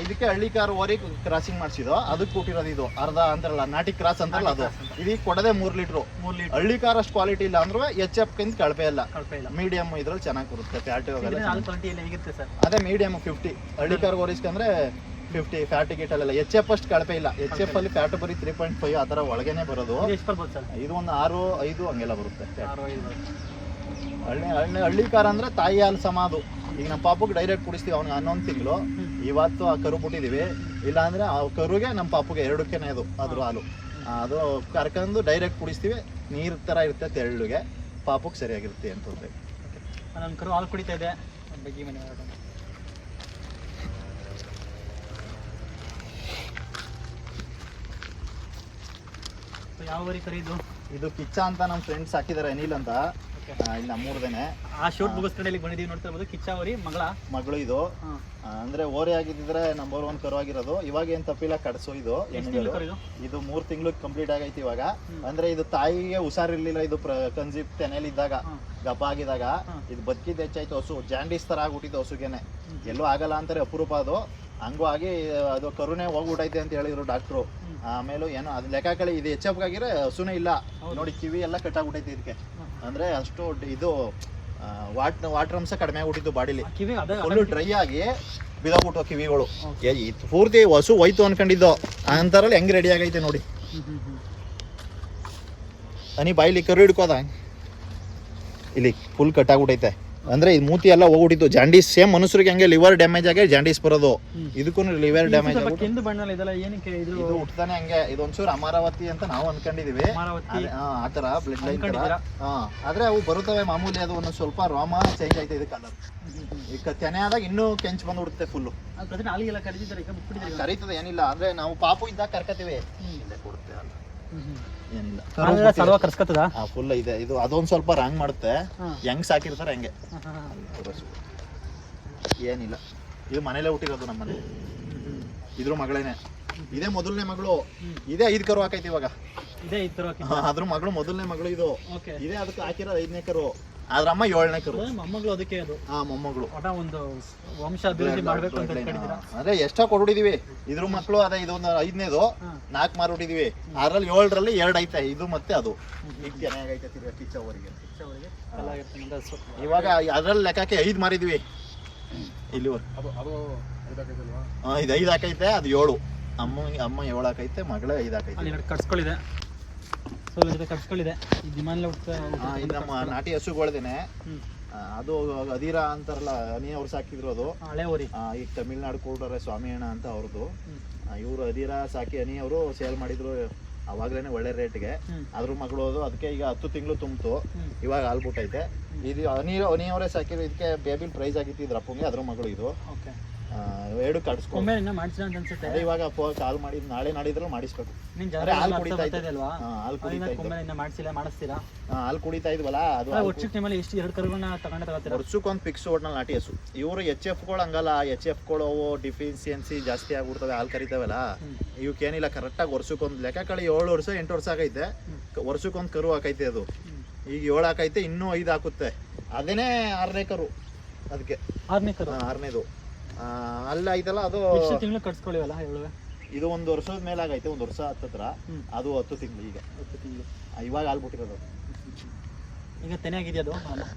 ಇದಕ್ಕೆ ಹಳ್ಳಿ ಕಾರ್ ಓರಿ ಕ್ರಾಸಿಂಗ್ ಮಾಡಿಸಿದ್ದು, ಅದಕ್ಕೆ ಕೊಟ್ಟಿರೋದು ಇದು ಅರ್ಧ ಅಂತಾರಲ್ಲ, ನಾಟಿ ಕ್ರಾಸ್ ಅಂತಾರಲ್ಲ ಅದು. ಇದಕ್ಕೆ ಕೊಡದೆ 3 ಲೀಟ್ರು. ಹಳ್ಳಿ ಕಾರ್ ಅಷ್ಟು ಕ್ವಾಲಿಟಿ ಇಲ್ಲ ಅಂದ್ರೂ HFಗಿಂತ ಕಳಪೆ ಇಲ್ಲ, ಮೀಡಿಯಂ ಇದ್ರಲ್ಲಿ ಚೆನ್ನಾಗಿ ಬರುತ್ತೆ. ಫ್ಯಾಟ್ ಅದೇ ಮೀಡಿಯಂ 50, ಹಳ್ಳಿ ಕಾರ್ ಓರಿಸ್ಕಂದ್ರೆ 50 ಫ್ಯಾಟ್ ಗಿಟ್ಟಲ್ಲ. HF ಅಷ್ಟು ಕಳಪೆ ಇಲ್ಲ. HF ಅಲ್ಲಿ ಫ್ಯಾಟ್ ಬರೀ 3.5 ಆ ಥರ ಒಳಗೇನೆ ಬರೋದು. ಇದು ಒಂದು 6-5 ಹಂಗೆಲ್ಲ ಬರುತ್ತೆ. ಹಳ್ಳಿ ಕಾರ್ ಅಂದ್ರೆ ತಾಯಿ ಹಾಲು ಸಮಾದು. ಈಗ ನಮ್ಮ ಪಾಪುಗೆ ಡೈರೆಕ್ಟ್ ಕುಡಿಸ್ತೀವಿ, ಅವ್ನಿಗೆ 11 ತಿಂಗಳು. ಇವತ್ತು ಆ ಕರು ಬಿಟ್ಟಿದೀವಿ, ಇಲ್ಲಾಂದ್ರೆ ಆ ಕರುಗೆ ನಮ್ಮ ಪಾಪುಗೆ 2ಕ್ಕೇನೆ ಅದ್ರ ಹಾಲು. ಅದು ಕರ್ಕೊಂಡು ಡೈರೆಕ್ಟ್ ಕುಡಿಸ್ತೀವಿ, ನೀರು ಥರ ಇರುತ್ತೆ ತೆಳ್ಳುಗೆ, ಪಾಪುಗೆ ಸರಿಯಾಗಿರುತ್ತೆ ಅಂತಂದ್ರೆ. ನನ್ನ ಕರು ಹಾಲು ಕುಡಿತಾ ಇದೆ. ಯಾವ ಊರಿ ಕರೀದು? ಇದು ಕಿಚ್ಚ ಅಂತ ನಮ್ಮ ಫ್ರೆಂಡ್ಸ್ ಹಾಕಿದ್ದಾರೆ, ಅನಿಲ್ ಅಂತ, ಇಲ್ಲಿ ನಮ್ಮೂರ್ದೇನೆ. ಆ ಶೂಟ್ ಮುಗಿಸ್ಕೊಂಡು ಇಲ್ಲಿ ಬಂದಿದ್ದೀವಿ, ನೋಡ್ತಾ ಇರ್ಬೋದು. ಕಿಚ್ಚಾವರಿ ಮಗಳು ಇದು. ಅಂದ್ರೆ ಓರೆ ಆಗಿದ್ದಿದ್ರೆ ನಂಬರ್ 1 ಕರು ಆಗಿರೋದು. ಇವಾಗ ಏನ್ ತಪ್ಪಿಲ್ಲ, ಕಡಸು ಇದು. ಇದು 3 ತಿಂಗಳು ಕಂಪ್ಲೀಟ್ ಆಗೈತಿ ಇವಾಗ. ಅಂದ್ರೆ ಇದು ತಾಯಿಗೆ ಹುಷಾರಿರ್ಲಿಲ್ಲ, ಇದು ಕನ್ಸಿಪ್ ತೆನೆಯಲ್ಲಿದ್ದಾಗ, ಗಬ್ಬ ಆಗಿದಾಗ ಇದು ಬದುಕಿದ್ದು ಹೆಚ್ಚಾಯ್ತು. ಹಸು ಜಾಂಡೀಸ್ ತರ ಆಗ್ಬಿಟ್ಟಿದ್ದು ಹಸುಗೆನೆ, ಎಲ್ಲೂ ಆಗಲ್ಲ ಅಂತಾರೆ, ಅಪರೂಪ ಅದು. ಹಂಗೂ ಆಗಿ ಅದು ಕರುನೇ ಹೋಗ್ಬಿಟ್ಟೈತೆ ಅಂತ ಹೇಳಿದ್ರು ಡಾಕ್ಟ್ರು. ಆಮೇಲೆ ಏನೋ ಅದು ಲೆಕ್ಕಕಳಿ, ಇದು HF ಆಗಿರೋ ಹಸುನೇ ಇಲ್ಲ ನೋಡಿ, ಕಿವಿ ಎಲ್ಲ ಕಟ್ಟಾಗ್ಬಿಟ್ಟೈತಿ ಇದಕ್ಕೆ. ಅಂದ್ರೆ ಅಷ್ಟು ಇದು ವಾಟರ್ ಅಂಶ ಕಡಿಮೆ ಆಗ್ಬಿಟ್ಟಿತ್ತು ಬಾಡಿಲಿ, ಫುಲ್ಲು ಡ್ರೈ ಆಗಿ ಬಿದೋಗ್ಬಿಟ್ಟು ಕಿವಿಗಳು. ಪೂರ್ತಿ ಹಸು ಹೋಯ್ತು ಅನ್ಕೊಂಡಿದ್ದು ಅಂತಾರಲ್ಲಿ ಹೆಂಗ್ ರೆಡಿ ಆಗೈತೆ ನೋಡಿ. ಹನಿ ಬಾಯಿಲಿ ಕರು ಹಿಡ್ಕೋದ, ಇಲ್ಲಿ ಫುಲ್ ಕಟ್ಟಾಗ್ಬಿಟ್ಟೈತೆ. ಅಂದ್ರೆ ಇದು ಮೂತಿ ಎಲ್ಲ ಹೋಗ್ಬಿಟ್ಟಿತ್ತು. ಜಾಂಡೀಸ್ ಸೇಮ್ ಮನುಷ್ಯರಿಗೆ ಹಂಗೆ ಲಿವರ್ ಡ್ಯಾಮೇಜ್ ಆಗಿ ಜಾಂಡೀಸ್ ಬರೋದು, ಇದಕ್ಕೂ ಲಿವರ್ ಡ್ಯಾಮೇಜ್ ಇದು ಹುಟ್ತಾನೆ ಹಂಗೆ. ಇದೊಂಚೂರು ಅಮರಾವತಿ ಅಂತ ನಾವು ಅನ್ಕೊಂಡಿದೀವಿ, ಆತರ ಬ್ಲಡ್ ಲೈನ್ ತರ. ಆದ್ರೆ ಅವು ಬರುತ್ತವೆ ಮಾಮೂಲಿ, ಅದು ಒಂದೊಂದು ಸ್ವಲ್ಪ ರೋಮ ಚೇಂಜ್ ಆಯ್ತು ಇದು ಕಲರ್. ಈಗ ತೆನೆ ಆದಾಗ ಇನ್ನೂ ಕೆಂಚ್ ಬಂದ್ಬಿಡುತ್ತೆ ಫುಲ್ಲು. ಕರೀತದೆ ಏನಿಲ್ಲ, ಅಂದ್ರೆ ನಾವು ಪಾಪು ಇದ್ದಾಗ ಕರ್ಕತೀವಿ, ಕೊಡುತ್ತೆ ಅಲ್ಲ ಏನಿಲ್ಲ. ಫುಲ್ ಇದೆ ಇದು. ಅದೊಂದ್ ಸ್ವಲ್ಪ ರಾಂಗ್ ಮಾಡುತ್ತೆ, ಹೆಂಗ್ ಸಾಕಿರ್ತಾರೆ ಹಂಗೆ. ಏನಿಲ್ಲ, ಇದು ಮನೇಲೆ ಹುಟ್ಟಿರೋದು ನಮ್ಮ ಮನೆ. ಇದ್ರ ಮಗಳೇನೆ, ಇದೇ ಮೊದಲನೇ ಮಗಳು. ಇದೇ 5 ಕರು ಹಾಕೈತಿ ಇವಾಗ. ಅದ್ರ ಮಗಳು ಮೊದಲನೇ ಮಗಳು ಇದು. ಇದೇ ಅದಕ್ಕೆ ಹಾಕಿರೋದು 5ನೇ ಕರು. ಅದ್ರ ಅಮ್ಮ 7ನೇ ಕರು. ಮೊಮ್ಮಗಳು ಅದಕ್ಕೆ ಅದು. ಮೊಮ್ಮಗಳು. ಒಂದು ವಂಶ ಅಭಿವೃದ್ಧಿ ಮಾಡ್ಬೇಕು ಅಂತ ಹೇಳ್ಕೊಂಡಿದ್ದೀರಾ? ಅದೇ ಎಷ್ಟೋ ಕೊಡ್ಬಿಟ್ಟಿದೀವಿ. ಇದ್ರ ಮಕ್ಕಳು ಅದೇ, ಇದೊಂದು 5ನೇದು 4 ಮಾರ್ಬಿಟ್ಟಿದೀವಿ. ಅದ್ರಲ್ಲಿ 7ರಲ್ಲಿ 2 ಐತೆ, ಇದು ಮತ್ತೆ ಅದು. ಈಗ ಚೆನ್ನಾಗೈತೆ ಕಿಚ್ಚವರಿಗೆ. ಇವಾಗ ಅದ್ರಲ್ಲಿ ಲೆಕ್ಕಕ್ಕೆ 5 ಮಾರಿದ್ವಿ ಇಲ್ಲಿ. ಇದು 5 ಹಾಕೈತೆ, ಅದು 7. ಅಮ್ಮ 7 ಹಾಕೈತೆ, ಮಗಳೇ 5 ಹಾಕೈತೆ. ಕಟ್ಸ್ಕೊಳ್ಳಿದೆ, ನಮ್ಮ ನಾಟಿ ಹಸುಗಳದೇನೆ. ಅದು ಅಧೀರ ಅಂತಾರಲ್ಲ, ಅನಿ ಅವ್ರು ಸಾಕಿದ್ರು ಅದು. ಈಗ ತಮಿಳ್ನಾಡು ಕೂಡರೆ ಸ್ವಾಮಿ ಅಣ್ಣ ಅಂತ ಅವ್ರದ್ದು. ಇವ್ರು ಅಧೀರ ಸಾಕಿ ಅನಿ ಅವರು ಸೇಲ್ ಮಾಡಿದ್ರು ಅವಾಗ್ಲೇನೆ ಒಳ್ಳೆ ರೇಟ್ಗೆ. ಅದ್ರ ಮಗಳು ಅದು. ಅದಕ್ಕೆ ಈಗ 10 ತಿಂಗಳು ತುಂಬಿತು, ಇವಾಗ ಹಾಲ್ಬಿಟ್ಟೈತೆ. ಇದು ಅನಿ ಅವರೇ ಸಾಕಿದ್ರು. ಇದಕ್ಕೆ ಬೇಬಿ ಪ್ರೈಸ್ ಆಗಿತ್ತು ಇದ್ರ ಅಪ್ಪಂಗೆ, ಅದ್ರ ಮಗಳು ಇದು. ಎರಡು ಕಟ್ಸ್ಕೊಂಡು ಒಮ್ಮೆ ಇನ್ನ ಮಾಡ್ಸಿಲ್ಲ ಅಂತ ಅನ್ಸುತ್ತೆ. ಇವಾಗ ಕಾಲ್ ಮಾಡಿ ನಾಳೆ ನಾಡಿದ್ರಲ್ಲಿ ಮಾಡಿಸ್ಬೇಕು. ನೀನ್ ಅರೆ, ಹಾಲು ಜಾಸ್ತಿ ಕುಡಿತಾ ಬರ್ತಾ ಇದೆ ಅಲ್ವಾ, ಹಾಲು ಕುಡಿತಾ ಇದ್ದು ಒಮ್ಮೆ ಇನ್ನ ಮಾಡ್ಸಿಲ್ಲ, ಮಾಡಿಸ್ತೀರಾ? ಹಾಲು ಕುಡಿತಾ ಇದ್ವಲ್ಲ ಅದು ವರ್ಷಕ್ಕೆ ನಿಮ್ಮಲ್ಲಿ ಎಷ್ಟು 2 ಕರುಗಳನ್ನ ತಗೋತೀರಾ? ವರ್ಷಕ್ಕೊಂದು ಫಿಕ್ಸ್ ಒಟ್ನಲ್ಲಿ ನಾಟಿ ಹಸು. ಇವರು HFಗಳು ಹಂಗಲ್ಲ, HFಗಳು ಅವು ಡಿಫಿಷಿಯನ್ಸಿ ಜಾಸ್ತಿ ಆಗ್ಬಿಡ್ತವೆ, ಹಾಲು ಕರಿತಾವಲ್ಲ. ಇವಕ್ಕೇನಿಲ್ಲ, ಕರೆಕ್ಟಾಗಿ ವರ್ಷಕ್ಕೊಂದು ಲೆಕ್ಕ ಕಳಿ 7 ವರ್ಷ 8 ವರ್ಷ ಆಗೈತೆ, ವರ್ಷಕ್ಕೊಂದು ಕರು ಹಾಕೈತೆ. ಅದು ಈಗ 7 ಹಾಕೈತೆ, ಇನ್ನೂ 5 ಹಾಕುತ್ತೆ. ಅದೇನೇ 6ನೇ ಕರು. ಅದಕ್ಕೆ 6ನೇ ಕರು, 6ನೇದು ಅಲ್ಲ ಐತಲ್ಲ ಅದು. ಎಷ್ಟು ತಿಂಗಳು ಕಟ್ಸ್ಕೊಳ್ಳಿವಲ್ಲ ಹೇಳುವೆ? ಇದು 1 ವರ್ಷದ ಮೇಲೆ ಆಗೈತೆ, 1 ವರ್ಷ ಹತ್ತತ್ರ. ಅದು 10 ತಿಂಗಳು. ಈಗ 10 ತಿಂಗಳು ಇವಾಗ ಹಾಲು ಬಿಟ್ಟಿರೋದು. ಈಗ ತೆನೆ ಆಗಿದೆಯಾ ಅದು?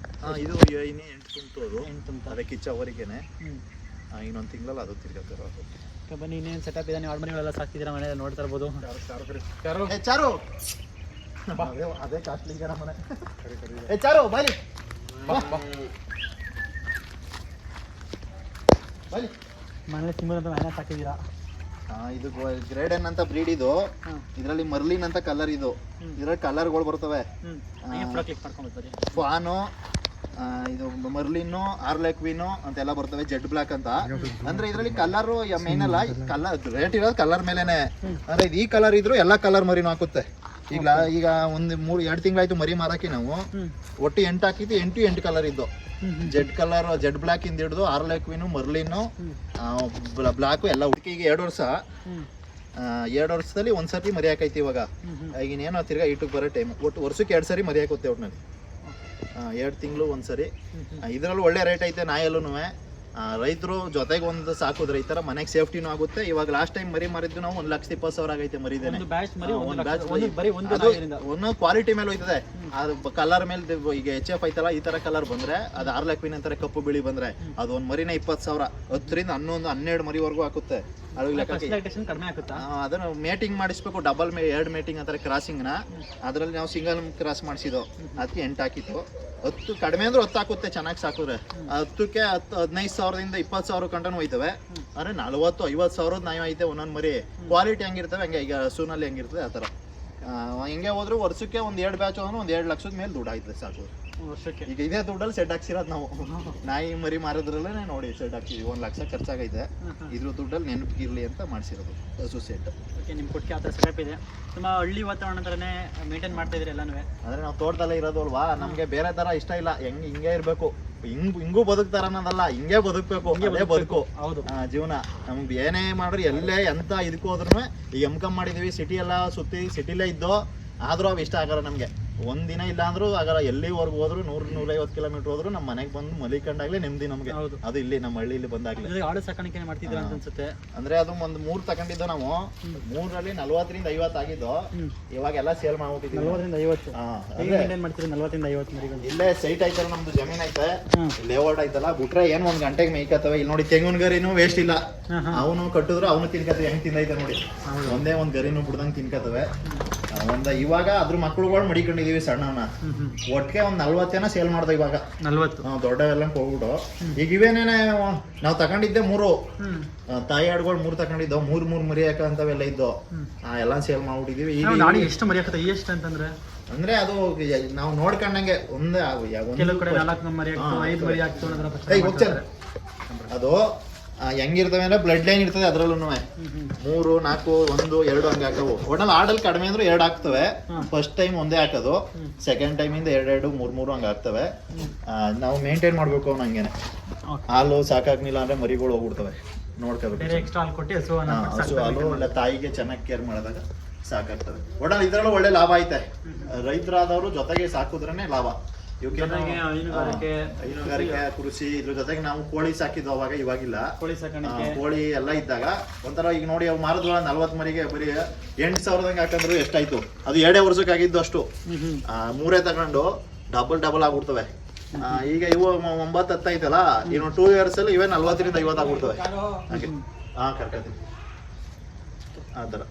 ಇದು ಇನ್ನೇ 8 ತುಂಬ್ತು. ಅದು 8 ತುಂಬ್ತು. ಅದಕ್ಕೆ ಕಿಚ್ಚವರೆಗೇನೆ ಇನ್ನೊಂದು ತಿಂಗಳಲ್ಲಿ ಅದು ತಿರ್ಗತ್ತಿರೋ. ಬನ್ನಿ, ಇನ್ನೇನು ಸೆಟಪ್ ಇದೆ, ನೀವು ಆಡ್ಮನೆಗಳೆಲ್ಲ ಸಾಕ್ತಿದ್ದೀರಾ, ಮನೆ ನೋಡ್ತಾ ಇರ್ಬೋದು. ಚಾರು ಅದೇ ಕಾಸ್ಟ್ಲಿ ಜನ ಮನೆ. ಚಾರು ಬನ್ನಿ ಬನ್ನಿ. ಮನೇಲಿ ಸಿಂಬಲ್ ಅಂತ ಮನೆ ಸಾಕಿದ್ದೀರಾ? ಇದು ಗ್ರೇಡನ್ ಅಂತ ಬ್ರೀಡ್. ಇದು ಇದರಲ್ಲಿ ಮರ್ಲಿನ್ ಅಂತ ಕಲರ್. ಇದು ಇದರಲ್ಲಿ ಕಲರ್ಗಳು ಬರ್ತವೆ. ಫಾನು, ಇದು ಮರ್ಲಿನ್ನು, ಆರ್ಲೆಕ್ವಿನು ಅಂತೆಲ್ಲ ಬರ್ತವೆ. ಜೆಡ್ ಬ್ಲಾಕ್ ಅಂತ. ಅಂದ್ರೆ ಇದರಲ್ಲಿ ಕಲರ್ ಮೇನ್ ಅಲ್ಲ, ಕಲರ್ ರೇಟ್ ಇರೋದು ಕಲರ್ ಮೇಲೆನೆ. ಅಂದ್ರೆ ಇದು ಈ ಕಲರ್ ಇದ್ರು ಎಲ್ಲಾ ಕಲರ್ ಮರಿನೂ ಹಾಕುತ್ತೆ. ಈಗ ಒಂದು 2 ತಿಂಗಳಾಯ್ತು ಮರಿ ಮಾರಾಕಿ. ನಾವು ಒಟ್ಟು 8 ಹಾಕಿದ್ದು, 8 ಕಲರ್ ಇದ್ದು. ಜೆಡ್ ಕಲರ್, ಜೆಡ್ ಬ್ಲಾಕ್ ಇಂದ ಹಿಡಿದು ಆರ್ಲೆಕ್ವಿನು, ಮರ್ಲಿನು, ಬ್ಲಾಕು ಎಲ್ಲ ಹುಡುಕಿ. ಈಗ 2 ವರ್ಷ, 2 ವರ್ಷದಲ್ಲಿ ಒಂದ್ಸತಿ ಮರಿ ಹಾಕೈತಿ. ಇವಾಗ ಈಗಿನೇನೋ ತಿರ್ಗಾ ಇಟ್ಟಿಗೆ ಬರೋ ಟೈಮ್. ಒಟ್ಟು ವರ್ಷಕ್ಕೆ 2 ಸರಿ ಮರಿ ಹಾಕುತ್ತೆ ಒಟ್ಟಿನಲ್ಲಿ. 2 ತಿಂಗಳು ಒಂದ್ಸರಿ. ಇದರಲ್ಲೂ ಒಳ್ಳೆ ರೇಟ್ ಐತೆ ನಾಯಲ್ಲೂ. ರೈತರು ಜೊತೆಗೆ ಒಂದು ಸಾಕುದ್ರೆ ಈ ತರ ಮನೆಗೆ ಸೇಫ್ಟಿನೂ ಆಗುತ್ತೆ. ಇವಾಗ ಲಾಸ್ಟ್ ಟೈಮ್ ಮರಿ ಮಾರಿದ್ದು ನಾವು 1,20,000 ಆಗೈತೆ ಮರಿದೇನೆ. ಒಂದು ಕ್ವಾಲಿಟಿ ಮೇಲೆ ಹೋಯ್ತದೆ. ಅದು ಕಲರ್ ಮೇಲೆ. ಈಗ HF ಐತಲ್ಲ, ಈ ತರ ಕಲರ್ ಬಂದ್ರೆ ಅದು ಆರ್ಲೆಕ್ವಿನ್ ಅಂತಾರೆ, ಕಪ್ಪು ಬಿಳಿ ಬಂದ್ರೆ ಅದು ಒಂದು ಮರಿನ 20,000. 10ರಿಂದ 11, 12 ಮರಿವರೆಗೂ ಹಾಕುತ್ತೆ. ಅದನ್ನ ಮೇಟಿಂಗ್ ಮಾಡಿಸ್ಬೇಕು. ಡಬಲ್ 2 ಮೇಟಿಂಗ್ ಅಂತಾರೆ, ಕ್ರಾಸಿಂಗ್ ನ. ಅದ್ರಲ್ಲಿ ನಾವು ಸಿಂಗಲ್ ಕ್ರಾಸ್ ಮಾಡಿಸಿದ್ದು. ಅದಕ್ಕೆ 8 ಹಾಕಿತ್ತು. 10 ಕಡಿಮೆ ಅಂದ್ರೆ 10 ಹಾಕುತ್ತೆ ಚೆನ್ನಾಗಿ ಸಾಕಿದ್ರೆ. 10ಕ್ಕೆ 15,000ದಿಂದ 20,000 ಕಂಟನೂ ಹೋಯ್ತವೆ. ಅಂದ್ರೆ 40-50,000 ನಾಯಿ ಐತೆ ಒಂದೊಂದು ಮರಿ. ಕ್ವಾಲಿಟಿ ಹೆಂಗಿರ್ತವೆ ಹಂಗೆ. ಈಗ ಹಸುನಲ್ಲಿ ಹೆಂಗಿರ್ತದೆ ಆ ಥರ. ಹೆಂಗೆ ಹೋದ್ರು ವರ್ಷಕ್ಕೆ ಒಂದು 2 ಬ್ಯಾಚ್ ಹೋದ್ರು ಒಂದು 2 ಲಕ್ಷದ ಮೇಲೆ ದುಡ್ಡು ಆಯ್ತದೆ ಸಾಕು ವರ್ಷಕ್ಕೆ. ಈಗ ಇದೇ ದುಡ್ಡಲ್ಲಿ ಸೆಟ್ ಹಾಕ್ಸಿರೋದು ನಾವು. ನಾಯಿ ಮರಿ ಮಾರೋದ್ರಲ್ಲೇ ನೋಡಿ ಸೆಟ್ ಹಾಕ್ಸಿದ್ವಿ. 1 ಲಕ್ಷ ಖರ್ಚಾಗೈತೆ. ಇದ್ರ ದುಡ್ಡಲ್ಲಿ ನೆನಪಿಗಿರ್ಲಿ ಅಂತ ಮಾಡಿಸಿರೋದು ಹಸು ಸೆಟ್. ಓಕೆ, ನಿಮ್ಮ ಕೊಟ್ಟಿಗೆ ಆ ಥರ ಸೆಟಪ್ ಇದೆ. ತುಂಬ ಹಳ್ಳಿ ವಾತಾವರಣ ಥರನೇ ಮೇಂಟೈನ್ ಮಾಡ್ತಾ ಇದ್ರಿ ಎಲ್ಲನೂ. ಅಂದರೆ ನಾವು ತೋಟದಲ್ಲೇ ಇರೋದು ಅಲ್ವಾ, ನಮಗೆ ಬೇರೆ ಥರ ಇಷ್ಟ ಇಲ್ಲ. ಹಿಂಗೆ ಇರಬೇಕು, ಹಿಂಗೂ ಬದುಕ್ತಾರ ಅನ್ನೋದಲ್ಲ, ಹಿಂಗೆ ಬದುಕಬೇಕು. ಅದೇ ಬದುಕು. ಹೌದು, ಜೀವನ. ನಮ್ಗೆ ಏನೇ ಮಾಡ್ರಿ, ಎಲ್ಲೇ ಎಂತ ಇದಕ್ಕೂ ಹೋದ್ರೂ ಈಗ ಮಾಡಿದೀವಿ. ಸಿಟಿ ಎಲ್ಲ ಸುತ್ತಿ ಸಿಟಿಲೇ ಇದ್ದು ಆದ್ರೂ ಅವು ಇಷ್ಟ ಆಗಲ್ಲ ನಮಗೆ. ಒಂದಿನ ಇಲ್ಲ ಅಂದ್ರೂ ಆಗಲ್ಲ. ಎಲ್ಲಿವರೆಗೂ ಹೋದ್ರು 100-150 ಕಿಲೋಮೀಟರ್ ಹೋದ್ರು ನಮ್ಮ ಮನೆಗೆ ಬಂದು ಮಲಿಕೊಂಡಾಗ್ಲೇ ನೆಮ್ಮದಿ ನಮಗೆ. ಅದು ಇಲ್ಲಿ ನಮ್ಮ ಹಳ್ಳಿಲಿ ಬಂದಾಗ್ಲೇ. ಆಡು ಸಾಕಾಣಿಕೆ ಮಾಡ್ತಿದ್ರು ಅಂತ ಅನ್ಸುತ್ತೆ. ಅಂದ್ರೆ ಅದು ಒಂದು 3 ತಗೊಂಡಿದ್ದು ನಾವು. 3ರಲ್ಲಿ 40ರಿಂದ 50 ಆಗಿದ್ದು. ಇವಾಗ ಎಲ್ಲ ಸೇಲ್ ಮಾಡ್ಬಿಟ್ಟಿದ್ವಿ. 40ರಿಂದ 50 40ರಿಂದ 50 ಮರಿಗಳು. ಇಲ್ಲೇ ಸೈಟ್ ಐತಲ್ಲ, ನಮ್ದು ಜಮೀನ್ ಐತೆ, ಲೇಔಟ್ ಐತಲ್ಲ. ಬಿಟ್ರೆ ಏನ್ 1 ಗಂಟೆಗೆ ಮೇಯ್ಕತ್ತವೆ. ಇಲ್ಲಿ ನೋಡಿ, ತೆಂಗಿನ ಗರಿನೂ ವೇಸ್ಟ್ ಇಲ್ಲ. ಅವನು ಕಟ್ಟಿದ್ರು ಅವನು ತಿನ್ಕತ್ತವೆ. ಹೆಂಗ್ ತಿಂದೈತೆ ನೋಡಿ. ಒಂದೇ ಒಂದು ಗರಿನೂ ಬಿಡ್ದಂಗೆ ತಿನ್ಕತ್ತವೆ. ಇವಾಗ ಅದ್ರ ಮಕ್ಳುಗಳು ಮಡಿಕೊಂಡಿದೀವಿ ಸಣ್ಣವನ್ನ. ಒಟ್ಟಿಗೆ ಒಂದು 40 ಜನ ಸೇಲ್ ಮಾಡ್ದೆ ಇವಾಗ. 40 ದೊಡ್ಡವೆಲ್ಲ ಹೋಗ್ಬಿಟ್ಟು. ಈಗ ಇವೇನೇನೆ ನಾವು ತಗೊಂಡಿದ್ದೆ 3 ತಾಯಿ ಆಡುಗಳು 3 ತಗೊಂಡಿದ್ದವು. 3 ಮರಿ ಹಾಕಂತವೆಲ್ಲ ಇದ್ದು ಎಲ್ಲ ಸೇಲ್ ಮಾಡ್ಬಿಟ್ಟಿದೀವಿ. ಈಗ ಎಷ್ಟು ಮರಿ ಹಾಕತ್ತೆ? ಎಷ್ಟು ಅಂತಂದ್ರೆ ಅಂದ್ರೆ ಅದು ನಾವು ನೋಡ್ಕೊಂಡಂಗೆ ಒಂದೇ. ಅದು ಹೆಂಗಿರ್ತವೆ ಅಂದ್ರೆ ಬ್ಲಡ್ ಲೈನ್ ಇರ್ತದೆ ಅದ್ರಲ್ಲೂ. 3, 4, 1, 2 ಹಂಗೆ ಹಾಕವು. ಒಟ್ನಲ್ಲಿ ಆಡಲ್ ಕಡಿಮೆ ಅಂದ್ರೆ 2 ಹಾಕ್ತವೆ. ಫಸ್ಟ್ ಟೈಮ್ ಒಂದೇ ಹಾಕೋದು, ಸೆಕೆಂಡ್ ಟೈಮ್ ಇಂದ 2, 3 ಹಂಗೆ ಹಾಕ್ತವೆ. ನಾವು ಮೇಂಟೈನ್ ಮಾಡ್ಬೇಕು ಅವ್ನು ಹಂಗೇನೆ. ಹಾಲು ಸಾಕಾಗ್ನಿಲ್ಲ ಅಂದ್ರೆ ಮರಿಗಳು ಹೋಗ್ಬಿಡ್ತವೆ. ನೋಡ್ಕೋಬೇಕು. ಹಸು ಹಾಲು ಇಲ್ಲ ತಾಯಿಗೆ ಚೆನ್ನಾಗಿ ಕೇರ್ ಮಾಡಿದಾಗ ಸಾಕಾಗ್ತವೆ. ಒಟ್ನಲ್ಲಿ ಇದ್ರಲ್ಲೂ ಒಳ್ಳೆ ಲಾಭ ಐತೆ. ರೈತರಾದವರು ಜೊತೆಗೆ ಸಾಕುದ್ರೇನೆ ಲಾಭ. ಹೈನುಗಾರಿಕೆ, ಕೃಷಿ, ಇದ್ರ ಜೊತೆಗೆ ನಾವು ಕೋಳಿ ಸಾಕಿದ್ವು ಅವಾಗ. ಇವಾಗಿಲ್ಲ ಕೋಳಿ ಎಲ್ಲ ಇದ್ದಾಗ ಒಂಥರ. ಈಗ ನೋಡಿ, ಅವು ಮಾರಿದ್ವ 40 ಮರಿಗೆ ಬರೀ 8,000 ಹಾಕಂದ್ರು ಎಷ್ಟಾಯ್ತು. ಅದು 2 ವರ್ಷಕ್ಕೆ ಆಗಿದ್ದು ಅಷ್ಟು. 3 ತಗೊಂಡು ಡಬಲ್ ಆಗ್ಬಿಡ್ತವೆ. ಈಗ ಇವು 9-10 ಐತಲ್ಲ, ಇನ್ನು 2 ಇಯರ್ಸ್ ಅಲ್ಲಿ ಇವೇ 40ರಿಂದ 50 ಆಗ್ಬಿಡ್ತವೆ. ಹಾಗೆ ಕರ್ಕತೀನಿ ಆ ಥರ.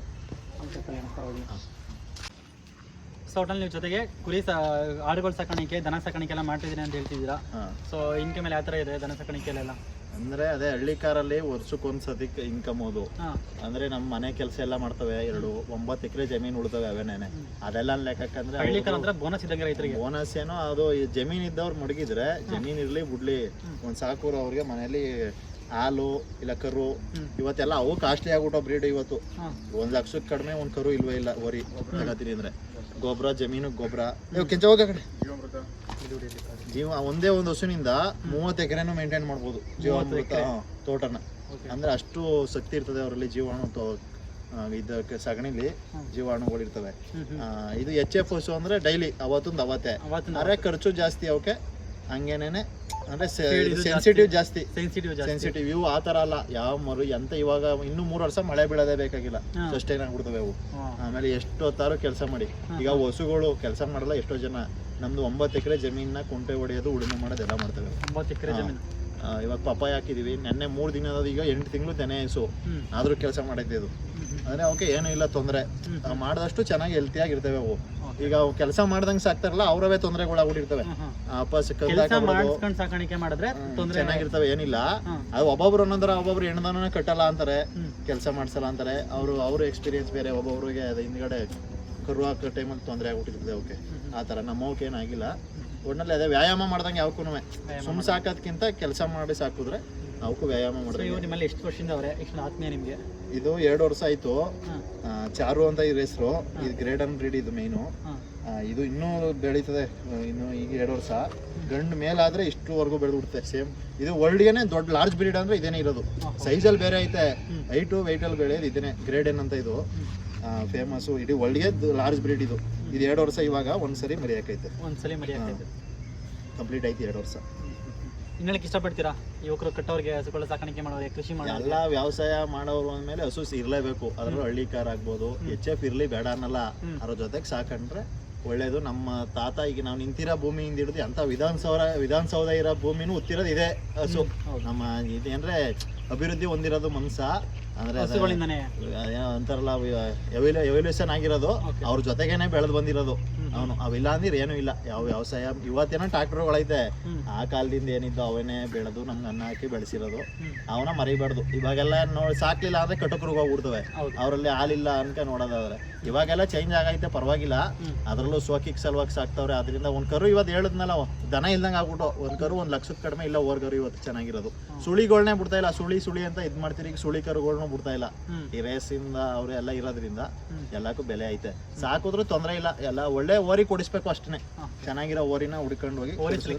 ಸೊ ಒಟ್ಟಲ್ಲಿ ನೀವು ಜೊತೆಗೆ ಕುರಿ ಆಡುಗಳ ಸಾಕಾಣಿಕೆ, ದನ ಸಾಕಾಣಿಕೆ ಎಲ್ಲ ಮಾಡ್ತಿದ್ದೀನಿ ಅಂತ ಹೇಳ್ತಿದ್ದೀರಾ. ಸೊ ಇನ್ಕಮ್ ಎಲ್ಲ ಯಾವ ಥರ ಇದೆ ದನ ಸಾಕಾಣಿಕೆಯಲ್ಲೆಲ್ಲ? ಅಂದ್ರೆ ಅದೇ ಹಳ್ಳಿ ಕಾರಲ್ಲಿ ವರ್ಷಕ್ಕೊಂದ್ಸತಿ ಇನ್ಕಮ್. ಅದು ಅಂದ್ರೆ ನಮ್ಮ ಮನೆ ಕೆಲಸ ಎಲ್ಲ ಮಾಡ್ತವೆ. 9 ಎಕರೆ ಜಮೀನು ಉಳ್ತವೆ ಅವೇನೇನೆ. ಅದೆಲ್ಲ ಲೆಕ್ಕಕ್ಕಂದ್ರೆ ಹಳ್ಳಿ ಕಾಲ ಅಂದ್ರೆ ಬೋನಸ್ ಇದ್ದಂಗೆ ರೈತರಿಗೆ. ಬೋನಸ್ ಏನೋ ಅದು ಜಮೀನ್ ಇದ್ದವ್ರು ಮಡಗಿದ್ರೆ, ಜಮೀನ್ ಇರ್ಲಿ ಬಿಡ್ಲಿ, ಒಂದ್ ಸಾಕೂರು ಅವ್ರಿಗೆ ಮನೇಲಿ ಹಾಲು ಇಲ್ಲ ಕರು ಇವತ್ತೆಲ್ಲ ಅವು ಕಾಸ್ಟ್ಲಿ ಆಗ್ಬಿಟ್ಟು ಬ್ರೀಡ್ ಇವತ್ತು 1 ಲಕ್ಷಕ್ಕೆ ಕಡಿಮೆ ಒಂದು ಕರು ಇಲ್ವೇ ಇಲ್ಲ ಓರಿ ತಗೋತೀನಿ ಅಂದ್ರೆ ಗೊಬ್ಬರ ಜಮೀನು ಗೊಬ್ಬರ ಕೆಂಚ ಹೋಗ ಕಡೆ ಜೀವ ಒಂದೇ ಒಂದು ಹಸುನಿಂದ 30 ಎಕರೆನೂ ಮೇಂಟೈನ್ ಮಾಡ್ಬೋದು ಜೀವಾಮೃತ ತೋಟನ ಅಂದ್ರೆ ಅಷ್ಟು ಶಕ್ತಿ ಇರ್ತದೆ ಅವರಲ್ಲಿ ಜೀವಾಣು ಇದಕ್ಕೆ ಸಗಣಿಲಿ ಜೀವಾಣುಗಳು ಇರ್ತವೆ ಇದು HF ಹಸು ಅಂದ್ರೆ ಡೈಲಿ ಅವತ್ತೇ ಅರೆ ಖರ್ಚು ಜಾಸ್ತಿ ಅವಕ್ಕೆ ಹಂಗೇನೇನೆ ಅಂದ್ರೆ ಸೆನ್ಸಿಟಿವ್ ಜಾಸ್ತಿ ಸೆನ್ಸಿಟಿವ್ ಇವು ಆ ತರ ಅಲ್ಲ ಯಾವ ಮರು ಎಂತ ಇವಾಗ ಇನ್ನು 3 ವರ್ಷ ಮಳೆ ಬೀಳೋದೇ ಬೇಕಾಗಿಲ್ಲ ಸಸ್ಟೈನ್ ಆಗ್ಬಿಡ್ತವೆ ಅವು ಆಮೇಲೆ ಎಷ್ಟು ಹೊತ್ತಾರು ಕೆಲಸ ಮಾಡಿ ಈಗ ಹಸುಗಳು ಕೆಲಸ ಮಾಡಲ್ಲ ಎಷ್ಟೋ ಜನ ನಮ್ದು 9 ಎಕರೆ ಜಮೀನ ಕುಂಟೆ ಹೊಡೆಯೋದು ಉಳುಮೆ ಮಾಡೋದೆಲ್ಲ ಮಾಡ್ತವೆ 9 ಎಕರೆ ಜಮೀನು ಇವಾಗ ಪಪ್ಪಾಯ ಹಾಕಿದೀವಿ ನೆನ್ನೆ 3 ದಿನ ಈಗ 8 ತಿಂಗಳು ತೆನೆ ಹಸು ಆದ್ರೂ ಕೆಲಸ ಮಾಡೈತೆ ಇದು ಅಂದ್ರೆ ಅವಕ್ಕೆ ಏನೂ ಇಲ್ಲ ತೊಂದರೆ ಮಾಡಿದಷ್ಟು ಚೆನ್ನಾಗಿ ಹೆಲ್ತಿಯಾಗಿರ್ತವೆ ಅವು ಈಗ ಅವು ಕೆಲಸ ಮಾಡ್ದಂಗೆ ಸಾಕ್ತಾರಲ್ಲ ಅವರವೇ ತೊಂದರೆಗಳಾಗ್ಬಿಟ್ಟಿರ್ತವೆ ಸಾಕಾಣಿಕೆ ಮಾಡಿದ್ರೆ ಚೆನ್ನಾಗಿರ್ತವೆ ಏನಿಲ್ಲ ಅದು ಒಬ್ಬೊಬ್ರು ಅನ್ನೋದ್ರ ಒಬ್ಬೊಬ್ರು ಹೆಣ್ದನ ಕಟ್ಟಲ್ಲ ಅಂತಾರೆ ಕೆಲಸ ಮಾಡ್ಸಲ್ಲ ಅಂತಾರೆ ಅವ್ರ ಎಕ್ಸ್ಪೀರಿಯನ್ಸ್ ಬೇರೆ ಒಬ್ಬೊಬ್ರಿಗೆ ಅದು ಹಿಂದ್ಗಡೆ ಕರು ಹಾಕೋ ಟೈಮಲ್ಲಿ ತೊಂದರೆ ಆಗ್ಬಿಟ್ಟಿರ್ತದೆ ಅವಕ್ಕೆ ಆ ಥರ ನಮ್ಮವಕ್ಕೆ ಏನಾಗಿಲ್ಲ ಒಟ್ನಲ್ಲಿ ಅದೇ ವ್ಯಾಯಾಮ ಮಾಡ್ದಂಗೆ ಯಾವಕ್ಕೂ ಸುಮ್ ಸಾಕೋದ್ಕಿಂತ ಕೆಲಸ ಮಾಡಿ ಸಾಕಿದ್ರೆ ಅವಕ್ಕೂ ವ್ಯಾಯಾಮ ಮಾಡಿದ್ರೆ ನಿಮ್ಮಲ್ಲಿ ಎಷ್ಟು ವರ್ಷದಿಂದ ಅವರೇ ಎಷ್ಟು ಆತ್ಮೀಯ ನಿಮಗೆ ಇದು 2 ವರ್ಷ ಆಯ್ತು ಚಾರು ಅಂತ ಇದ್ರ ಹೆಸರು ಇದು ಗ್ರೇಡ್ ಅಂಡ್ ಬ್ರೀಡ್ ಇದು ಮೇನು ಇದು ಇನ್ನೂ ಬೆಳೀತದೆ ಇನ್ನು ಈಗ 2 ವರ್ಷ ಗಂಡು ಮೇಲಾದ್ರೆ ಇಷ್ಟುವರೆಗೂ ಬೆಳೆದ್ಬಿಡುತ್ತೆ ಸೇಮ್ ಇದು ವರ್ಲ್ಡ್ಗೆನೆ ದೊಡ್ಡ ಲಾರ್ಜ್ ಬ್ರೀಡ್ ಅಂದ್ರೆ ಇದೇನೆ ಇರೋದು ಸೈಜಲ್ಲಿ ಬೇರೆ ಐತೆ ಹೈಟು ವೆಯ್ಟಲ್ಲಿ ಬೆಳೆಯೋದು ಇದೇನೆ ಗ್ರೇಡ್ ಎನ್ ಅಂತ ಇದು ಫೇಮಸ್ಸು ಇಡೀ ವರ್ಲ್ಡ್ಗೆ ಲಾರ್ಜ್ ಬ್ರೀಡ್ ಇದು 2 ವರ್ಷ ಇವಾಗ ಒಂದ್ಸರಿ ಮರಿಯಾಕೈತೆ ಕಂಪ್ಲೀಟ್ ಆಯ್ತು 2 ವರ್ಷ ಇನ್ನೇಳಕ್ಕೆ ಇಷ್ಟಪಡ್ತೀರಾ ಯುವಕರು ಕಟ್ಟೋರಿಗೆ ಹಸುಗಳ ಸಾಕಾಣಿಕೆ ಮಾಡೋರಿಗೆ ಕೃಷಿ ಮಾಡೋ ಎಲ್ಲ ವ್ಯವಸಾಯ ಮಾಡೋರು ಅಂದಮೇಲೆ ಹಸು ಇರಲೇಬೇಕು ಅದ್ರಲ್ಲೂ ಹಳ್ಳಿಕಾರ ಆಗ್ಬೋದು HF ಇರ್ಲಿ ಬೇಡ ಅನ್ನಲ್ಲ ಅದ್ರ ಜೊತೆಗೆ ಸಾಕೊಂಡ್ರೆ ಒಳ್ಳೇದು ನಮ್ಮ ತಾತ ಈಗ ನಾವು ನಿಂತಿರೋ ಭೂಮಿಯಿಂದ ಹಿಡಿದು ಅಂತ ವಿಧಾನಸೌಧ ಇರೋ ಭೂಮಿನೂ ಉತ್ತಿರೋದು ಇದೆ ಹಸು ನಮ್ಮ ಇದೇನ್ರೆ ಅಭಿವೃದ್ಧಿ ಹೊಂದಿರೋದು ಮನ್ಸ ಅಂದ್ರೆ ಅಂತಾರಲ್ಲ ಎವಲ್ಯೂಷನ್ ಆಗಿರೋದು ಅವ್ರ ಜೊತೆಗೇನೆ ಬೆಳೆದು ಬಂದಿರೋದು ಅವನು ಅವಿಲ್ಲ ಅಂದ್ರೆ ಏನೂ ಇಲ್ಲ ಯಾವ ವ್ಯವಸಾಯ ಇವತ್ತೇನೋ ಟ್ರಾಕ್ಟರ್ಗಳೈತೆ ಆ ಕಾಲದಿಂದ ಏನಿದ್ದು ಅವನೇ ಬೆಳೆದು ನಮ್ಗೆ ಅನ್ನ ಹಾಕಿ ಬೆಳೆಸಿರೋದು ಅವನ ಮರಿಬಾರ್ದು ಇವಾಗೆಲ್ಲ ಸಾಕ್ಲಿಲ್ಲ ಅಂದ್ರೆ ಕಟಕರಿಗೆ ಹೋಗ್ಬಿಡ್ತವೆ ಅವರಲ್ಲಿ ಹಾಲಿಲ್ಲ ಅನ್ಕ ನೋಡೋದಾದ್ರೆ ಇವಾಗೆಲ್ಲ ಚೇಂಜ್ ಆಗೈತೆ ಪರವಾಗಿಲ್ಲ ಅದ್ರಲ್ಲೂ ಸೋಕಿಕ್ ಸಲುವಾಗಿ ಸಾಕ್ತವ್ರೆ ಅದರಿಂದ ಒಂದ್ ಕರು ಇವತ್ತು ಹೇಳಿದ್ನಲ್ಲ ದನ ಇಲ್ದಂಗೆ ಆಗ್ಬಿಟ್ಟು ಒಂದ್ ಕರು 1 ಲಕ್ಷದ ಕಡಿಮೆ ಇಲ್ಲ ಓರ್ಗರು ಇವತ್ತು ಚೆನ್ನಾಗಿರೋದು ಸುಳಿಗಳನ್ನೇ ಬಿಡ್ತಾ ಇಲ್ಲ ಸುಳಿ ಅಂತ ಇದ್ ಮಾಡ್ತೀರಿ ಈಗ ಸುಳಿ ಕರುಗಳನ್ನೂ ಬಿಡ್ತಾ ಇಲ್ಲ ಈ ರೇಸಿಂದ ಅವರೆಲ್ಲ ಇರೋದ್ರಿಂದ ಎಲ್ಲಕ್ಕೂ ಬೆಲೆ ಐತೆ ಸಾಕಿದ್ರು ತೊಂದರೆ ಇಲ್ಲ ಎಲ್ಲ ಒಳ್ಳೆ ಓರಿ ಕೊಡಿಸ್ಬೇಕು ಅಷ್ಟೇ ಚೆನ್ನಾಗಿರೋ ಓರಿನ ಹುಡ್ಕೊಂಡು ಹೋಗಿ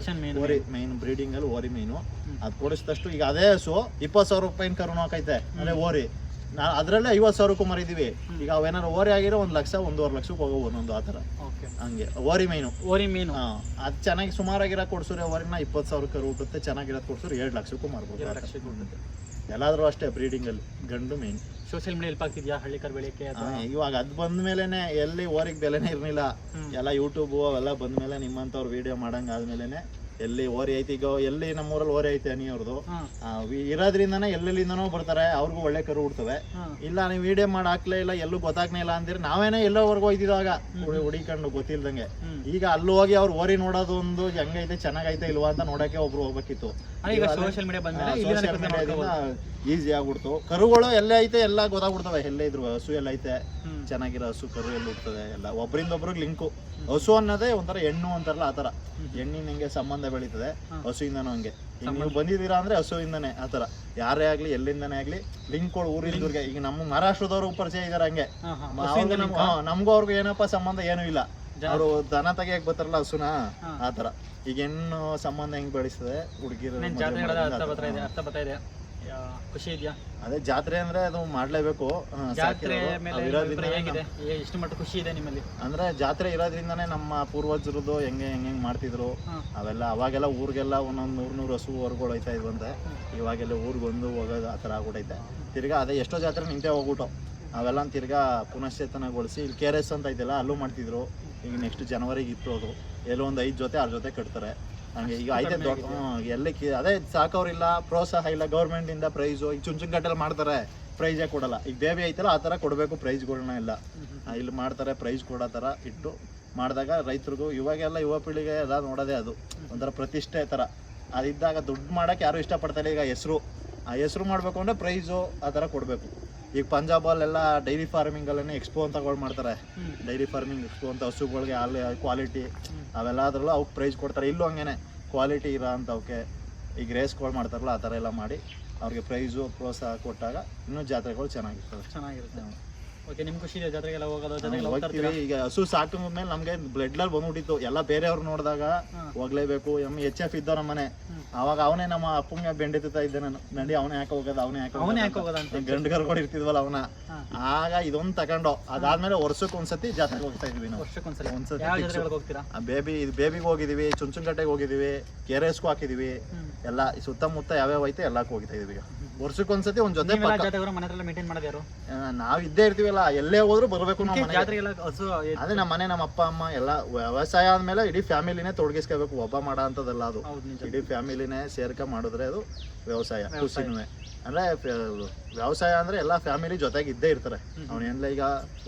ಓರಿ ಮೈನ್ ಬ್ರೀಡಿಂಗ್ ಅಲ್ಲಿ ಓರಿ ಮೀನು ಅದು ಕೊಡಿಸಿದಷ್ಟು ಈಗ ಅದೇ ಹಸು 20,000 ರೂಪಾಯಿನ ಕರುನು ಹಾಕೈತೆ ಅಂದ್ರೆ ಓರಿ ಅದ್ರಲ್ಲೇ 50,000ಕ್ಕೂ ಮರಿದೀವಿ ಈಗ ಅವೇನಾರು ಓರಿ ಆಗಿರೋ 1 ಲಕ್ಷ 1.5 ಲಕ್ಷಕ್ಕೆ ಹೋಗೋ ಒಂದೊಂದು ಆ ಥರ ಹಂಗೆ ಓರಿ ಮೀನು ಅದು ಚೆನ್ನಾಗಿ ಸುಮಾರಾಗಿರೋ ಕೊಡ್ಸೋರೆ ಓರಿನ 20,000 ಕರು ಹುಟ್ಟುತ್ತೆ ಚೆನ್ನಾಗಿರೋದು ಕೊಡ್ಸೋರು 2 ಲಕ್ಷಕ್ಕೂ ಮಾರ್ಬೋದು ಎಲ್ಲಾದ್ರೂ ಅಷ್ಟೇ ಬ್ರೀಡಿಂಗ್ ಅಲ್ಲಿ ಗಂಡು ಮೇನ್ ಸೋಷಿಯಲ್ ಮೀಡಿಯಾ ಹೆಲ್ಪ್ ಆಗ್ತಿದ್ಯಾ ಹಳ್ಳಿಕರ್ ಬೆಳೆಯಕ್ಕೆ ಇವಾಗ ಅದ್ ಬಂದ ಮೇಲೆನೆ ಎಲ್ಲಿ ಓರಿಗೆ ಬೆಲೆನೇ ಇರ್ಲಿಲ್ಲ ಎಲ್ಲ ಯೂಟ್ಯೂಬ್ ಅವೆಲ್ಲ ಬಂದ ಮೇಲೆ ನಿಮ್ಮಂತವ್ರು ವಿಡಿಯೋ ಮಾಡಂಗ ಆದ್ಮೇಲೆನೆ ಎಲ್ಲಿ ಓರಿ ಐತಿ ಈಗ ಎಲ್ಲಿ ನಮ್ಮೂರಲ್ಲಿ ಓರಿ ಐತೆ ಅನಿಯವ್ರದ್ದು ಇರೋದ್ರಿಂದನೇ ಎಲ್ಲೆಲ್ಲಿಂದನೋ ಬರ್ತಾರೆ ಅವ್ರಿಗೂ ಒಳ್ಳೆ ಕರು ಹುಡ್ತವೆ ಇಲ್ಲ ನೀವು ವಿಡಿಯೋ ಮಾಡಿ ಹಾಕ್ಲೇ ಇಲ್ಲ ಎಲ್ಲೂ ಗೊತ್ತಾಗ್ನೇ ಇಲ್ಲ ಅಂದಿದ್ರೆ ನಾವೇನೇ ಎಲ್ಲೋವರೆಗೂ ಹೋಯ್ತಿದ್ದಾಗ ಹುಡಿಕೊಂಡು ಗೊತ್ತಿಲ್ದಂಗೆ ಈಗ ಅಲ್ಲಿ ಹೋಗಿ ಅವ್ರು ಓರಿ ನೋಡೋದು ಒಂದು ಹೆಂಗೈತೆ ಚೆನ್ನಾಗೈತೆ ಇಲ್ವಾ ಅಂತ ನೋಡಕ್ಕೆ ಒಬ್ರು ಹೋಗ್ಬೇಕಿತ್ತು ಸೋಷಿಯಲ್ ಮೀಡಿಯಾದಿಂದ ಈಸಿ ಆಗ್ಬಿಡ್ತು ಕರುಗಳು ಎಲ್ಲೇ ಐತೆ ಎಲ್ಲ ಗೊತ್ತಾಗ್ಬಿಡ್ತವೆ ಎಲ್ಲೇ ಇದ್ರು ಹಸು ಎಲ್ಲ ಐತೆ ಚೆನ್ನಾಗಿರೋ ಹಸು ಕರು ಎಲ್ಲ ಹುಡ್ತದೆ ಎಲ್ಲ ಒಬ್ರಿಂದ ಒಬ್ರಿಗೆ ಲಿಂಕು ಹಸು ಅನ್ನೋದೇ ಒಂಥರ ಹೆಣ್ಣು ಅಂತಾರಲ್ಲ ಆತರ ಹೆಣ್ಣಿನ ಹಿಂಗೆ ಸಂಬಂಧ ಬೆಳೀತದೆ ಹಸುಯಿಂದನೂ ಹಂಗೆ ಈಗ ನೀವು ಬಂದಿದ್ದೀರಾ ಅಂದ್ರೆ ಹಸುವಿಂದನೇ ಆತರ ಯಾರೇ ಆಗ್ಲಿ ಎಲ್ಲಿಂದನೇ ಆಗ್ಲಿ ಲಿಂಕ್ಗಳು ಊರಿಂದವ್ರಿಗೆ ಈಗ ನಮ್ಮ ಮಹಾರಾಷ್ಟ್ರದವ್ರು ಪರಿಚಯ ಇದಾರೆ ಹಂಗೆ ನಮ್ಗೂ ಅವ್ರಿಗೂ ಏನಪ್ಪ ಸಂಬಂಧ ಏನೂ ಇಲ್ಲ ಅವರು ದನ ತೆಗಿಯಕ್ ಬರ್ತಾರಲ್ಲ ಹಸುನ ಆತರ ಈಗ ಹೆಣ್ಣು ಸಂಬಂಧ ಹೆಂಗ್ ಬೆಳೆಸ್ತದೆ ಹುಡುಗಿರು ಖುಷಿ ಇದೆಯಾ ಅದೇ ಜಾತ್ರೆ ಅಂದ್ರೆ ಅದು ಮಾಡ್ಲೇಬೇಕು ಎಷ್ಟು ಮಟ್ಟ ಖುಷಿ ಇದೆ ನಿಮ್ಮಲ್ಲಿ ಅಂದ್ರೆ ಜಾತ್ರೆ ಇರೋದ್ರಿಂದಾನೇ ನಮ್ಮ ಪೂರ್ವಜರದ್ದು ಹೆಂಗ್ ಮಾಡ್ತಿದ್ರು ಅವೆಲ್ಲ ಅವಾಗೆಲ್ಲ ಊರಿಗೆಲ್ಲ ಒಂದೊಂದು 100 ಹಸುವರೆಗಳು ಹೋಯ್ತಾ ಇದ್ವಂತೆ ಇವಾಗೆಲ್ಲ ಊರಿಗೊಂದು ಹೋಗೋದು ಆ ಥರ ಆಗ್ಬಿಟ್ಟೈತೆ ತಿರ್ಗಾ ಅದೇ ಎಷ್ಟೋ ಜಾತ್ರೆ ನಿಂತೇ ಹೋಗ್ಬಿಟ್ಟು ಅವೆಲ್ಲ ತಿರ್ಗಾ ಪುನಶ್ಚೇತನಗೊಳಿಸಿ ಇಲ್ಲಿ KRS ಅಂತ ಐತಲ್ಲ ಅಲ್ಲೂ ಮಾಡ್ತಿದ್ರು ಈಗ ನೆಕ್ಸ್ಟ್ ಜನವರಿಗೆ ಇತ್ತು ಅದು ಎಲ್ಲೋ ಒಂದು 5 ಜೊತೆ 6 ಜೊತೆ ಕಟ್ತಾರೆ ಹಂಗೆ ಈಗ ಐತೆ ದೊಡ್ಡ ಎಲ್ಲಿ ಅದೇ ಸಾಕವ್ರಿಲ್ಲ ಪ್ರೋತ್ಸಾಹ ಇಲ್ಲ ಗೌರ್ಮೆಂಟ್ ಇಂದ ಪ್ರೈಸು ಈಗ ಚುಂಚನಕಟ್ಟೆಲ್ಲಿ ಮಾಡ್ತಾರೆ ಪ್ರೈಸೇ ಕೊಡಲ್ಲ ಈಗ ಬೇಬಿ ಐತಲ್ಲ ಆ ಥರ ಕೊಡಬೇಕು ಪ್ರೈಸ್ಗಳನ್ನ ಇಲ್ಲ ಇಲ್ಲಿ ಮಾಡ್ತಾರೆ ಪ್ರೈಸ್ ಕೊಡೋ ಥರ ಇಟ್ಟು ಮಾಡಿದಾಗ ರೈತರಿಗೂ ಇವಾಗೆಲ್ಲ ಯುವ ಪೀಳಿಗೆ ಎಲ್ಲ ನೋಡೋದೇ ಅದು ಒಂಥರ ಪ್ರತಿಷ್ಠೆ ಥರ ಅದಿದ್ದಾಗ ದುಡ್ಡು ಮಾಡೋಕ್ಕೆ ಯಾರು ಇಷ್ಟಪಡ್ತಾರೆ ಈಗ ಆ ಹೆಸರು ಮಾಡಬೇಕು ಅಂದರೆ ಪ್ರೈಸು ಆ ಥರ ಕೊಡಬೇಕು ಈಗ ಪಂಜಾಬಲ್ಲೆಲ್ಲ ಡೈರಿ ಫಾರ್ಮಿಂಗಲ್ಲೇ ಎಕ್ಸ್ಪೋ ಅಂತಗಳು ಮಾಡ್ತಾರೆ ಡೈರಿ ಫಾರ್ಮಿಂಗ್ ಎಕ್ಸ್ಪೋ ಅಂತ ಹಸುಗಳಿಗೆ ಅಲ್ಲಿ ಕ್ವಾಲಿಟಿ ಅವೆಲ್ಲದ್ರಲ್ಲೂ ಅವಕ್ಕೆ ಪ್ರೈಸ್ ಕೊಡ್ತಾರೆ ಇಲ್ಲೂ ಹಂಗೇನೆ ಕ್ವಾಲಿಟಿ ಇರೋ ಅಂತ ಅವಕ್ಕೆ ಈಗ ರೇಸ್ಗಳು ಮಾಡ್ತಾರಲ್ಲ ಆ ಥರ ಎಲ್ಲ ಮಾಡಿ ಅವ್ರಿಗೆ ಪ್ರೈಸು ಪ್ರೋತ್ಸಾಹ ಕೊಟ್ಟಾಗ ಇನ್ನೂ ಜಾತ್ರೆಗಳು ಚೆನ್ನಾಗಿರ್ತವೆ. ಚೆನ್ನಾಗಿರುತ್ತೆ. ಓಕೆ, ನಿಮ್ ಖುಷಿ ಇದೆ ಜಾತ್ರೆಗೆಲ್ಲ ಹೋಗೋದು, ಜೊತೆಗೆಲ್ಲ ಹೋಗ್ತಾ ಹೋಗ್ತೀವಿ. ಈಗ ಹಸು ಸಾಕಿದ ಮೇಲೆ ನಮ್ಗೆ ಬ್ಲಡ್ಲಲ್ಲಿ ಬಂದ್ಬಿಟ್ಟಿತ್ತು, ಎಲ್ಲ ಬೇರೆಯವ್ರು ನೋಡಿದಾಗ ಹೋಗ್ಲೇಬೇಕು. HF ಇದ್ದೋ ನಮ್ಮ ಮನೆ, ಅವಾಗ ಅವನೇ ನಮ್ಮ ಅಪ್ಪಂಗೆ ಬೆಂಡಿತಾ ಇದ್ದೆ ನಾನು, ನಡಿ ಅವನೇ ಯಾಕೆ ಹೋಗೋದು, ಅವನೇ ಯಾಕೆ ಹೋಗೋದಂತ ಗಂಡು ಕರ್ಕೊಂಡು ಇರ್ತಿದ್ವಲ್ಲ ಅವನ. ಆಗ ಇದೊಂದು ತಗೊಂಡು ಅದಾದ್ಮೇಲೆ ವರ್ಷಕ್ಕೊಂದ್ಸತಿ ಜಾತ್ರೆಗೆ ಹೋಗ್ತಾ ಇದ್ವಿ ನಾವು. ವರ್ಷಕ್ಕೊಂದ್ಸಲ ಒಂದ್ಸತಿ ಯಾವ ಜಾತ್ರೆಗಳಿಗೆ ಹೋಗ್ತೀರಾ? ಬೇಬಿಗೆ ಹೋಗಿದೀವಿ, ಚುಂಚುಂಕಟ್ಟೆಗೆ ಹೋಗಿದೀವಿ, ಕೆರೆಸ್ಗೂ ಹಾಕಿದೀವಿ, ಎಲ್ಲ ಸುತ್ತಮುತ್ತ ಯಾವ್ಯಾವ ಐತೆ ಎಲ್ಲಕ್ಕೂ ಹೋಗ್ತಾ ಇದೀವಿ. ಈಗ ವರ್ಷಕ್ಕೊಂದ್ಸತಿ ಒಂದ್ ಜೊತೆ ಜಾತ್ರೆಗಳು ಮನೆ ಹತ್ರ ಮೇಂಟೈನ್ ಮಾಡೋದು ಯಾರು? ನಾವ್ ಇದ್ದೇ ಇರ್ತೀವಲ್ಲ, ಎಲ್ಲೇ ಹೋದ್ರು ಬರ್ಬೇಕು ನಾವು ಮನೆಗೆ. ಜಾತ್ರೆಗೆಲ್ಲ ಹಸು ಅದೇ ನಮ್ಮ ಮನೆ, ನಮ್ಮ ಅಪ್ಪ ಅಮ್ಮ ಎಲ್ಲ ವ್ಯವಸಾಯ ಆದ್ಮೇಲೆ ಇಡೀ ಫ್ಯಾಮಿಲಿನೇ ತೊಡಗಿಸ್ಕೋಬೇಕು. ಒಬ್ಬ ಮಾಡೋ ಅಂತದಲ್ಲ ಅದು, ಇಡೀ ಫ್ಯಾಮಿಲಿನೇ ಸೇರ್ಕ ಮಾಡಿದ್ರೆ ಅದು ವ್ಯವಸಾಯ. ಖುಷಿನೂ ಅಂದ್ರೆ ವ್ಯವಸಾಯ ಅಂದ್ರೆ ಎಲ್ಲ ಫ್ಯಾಮಿಲಿ ಜೊತೆಗೆ ಇದ್ದೇ ಇರ್ತಾರೆ. ಅವನೆಲ್ಲ ಈಗ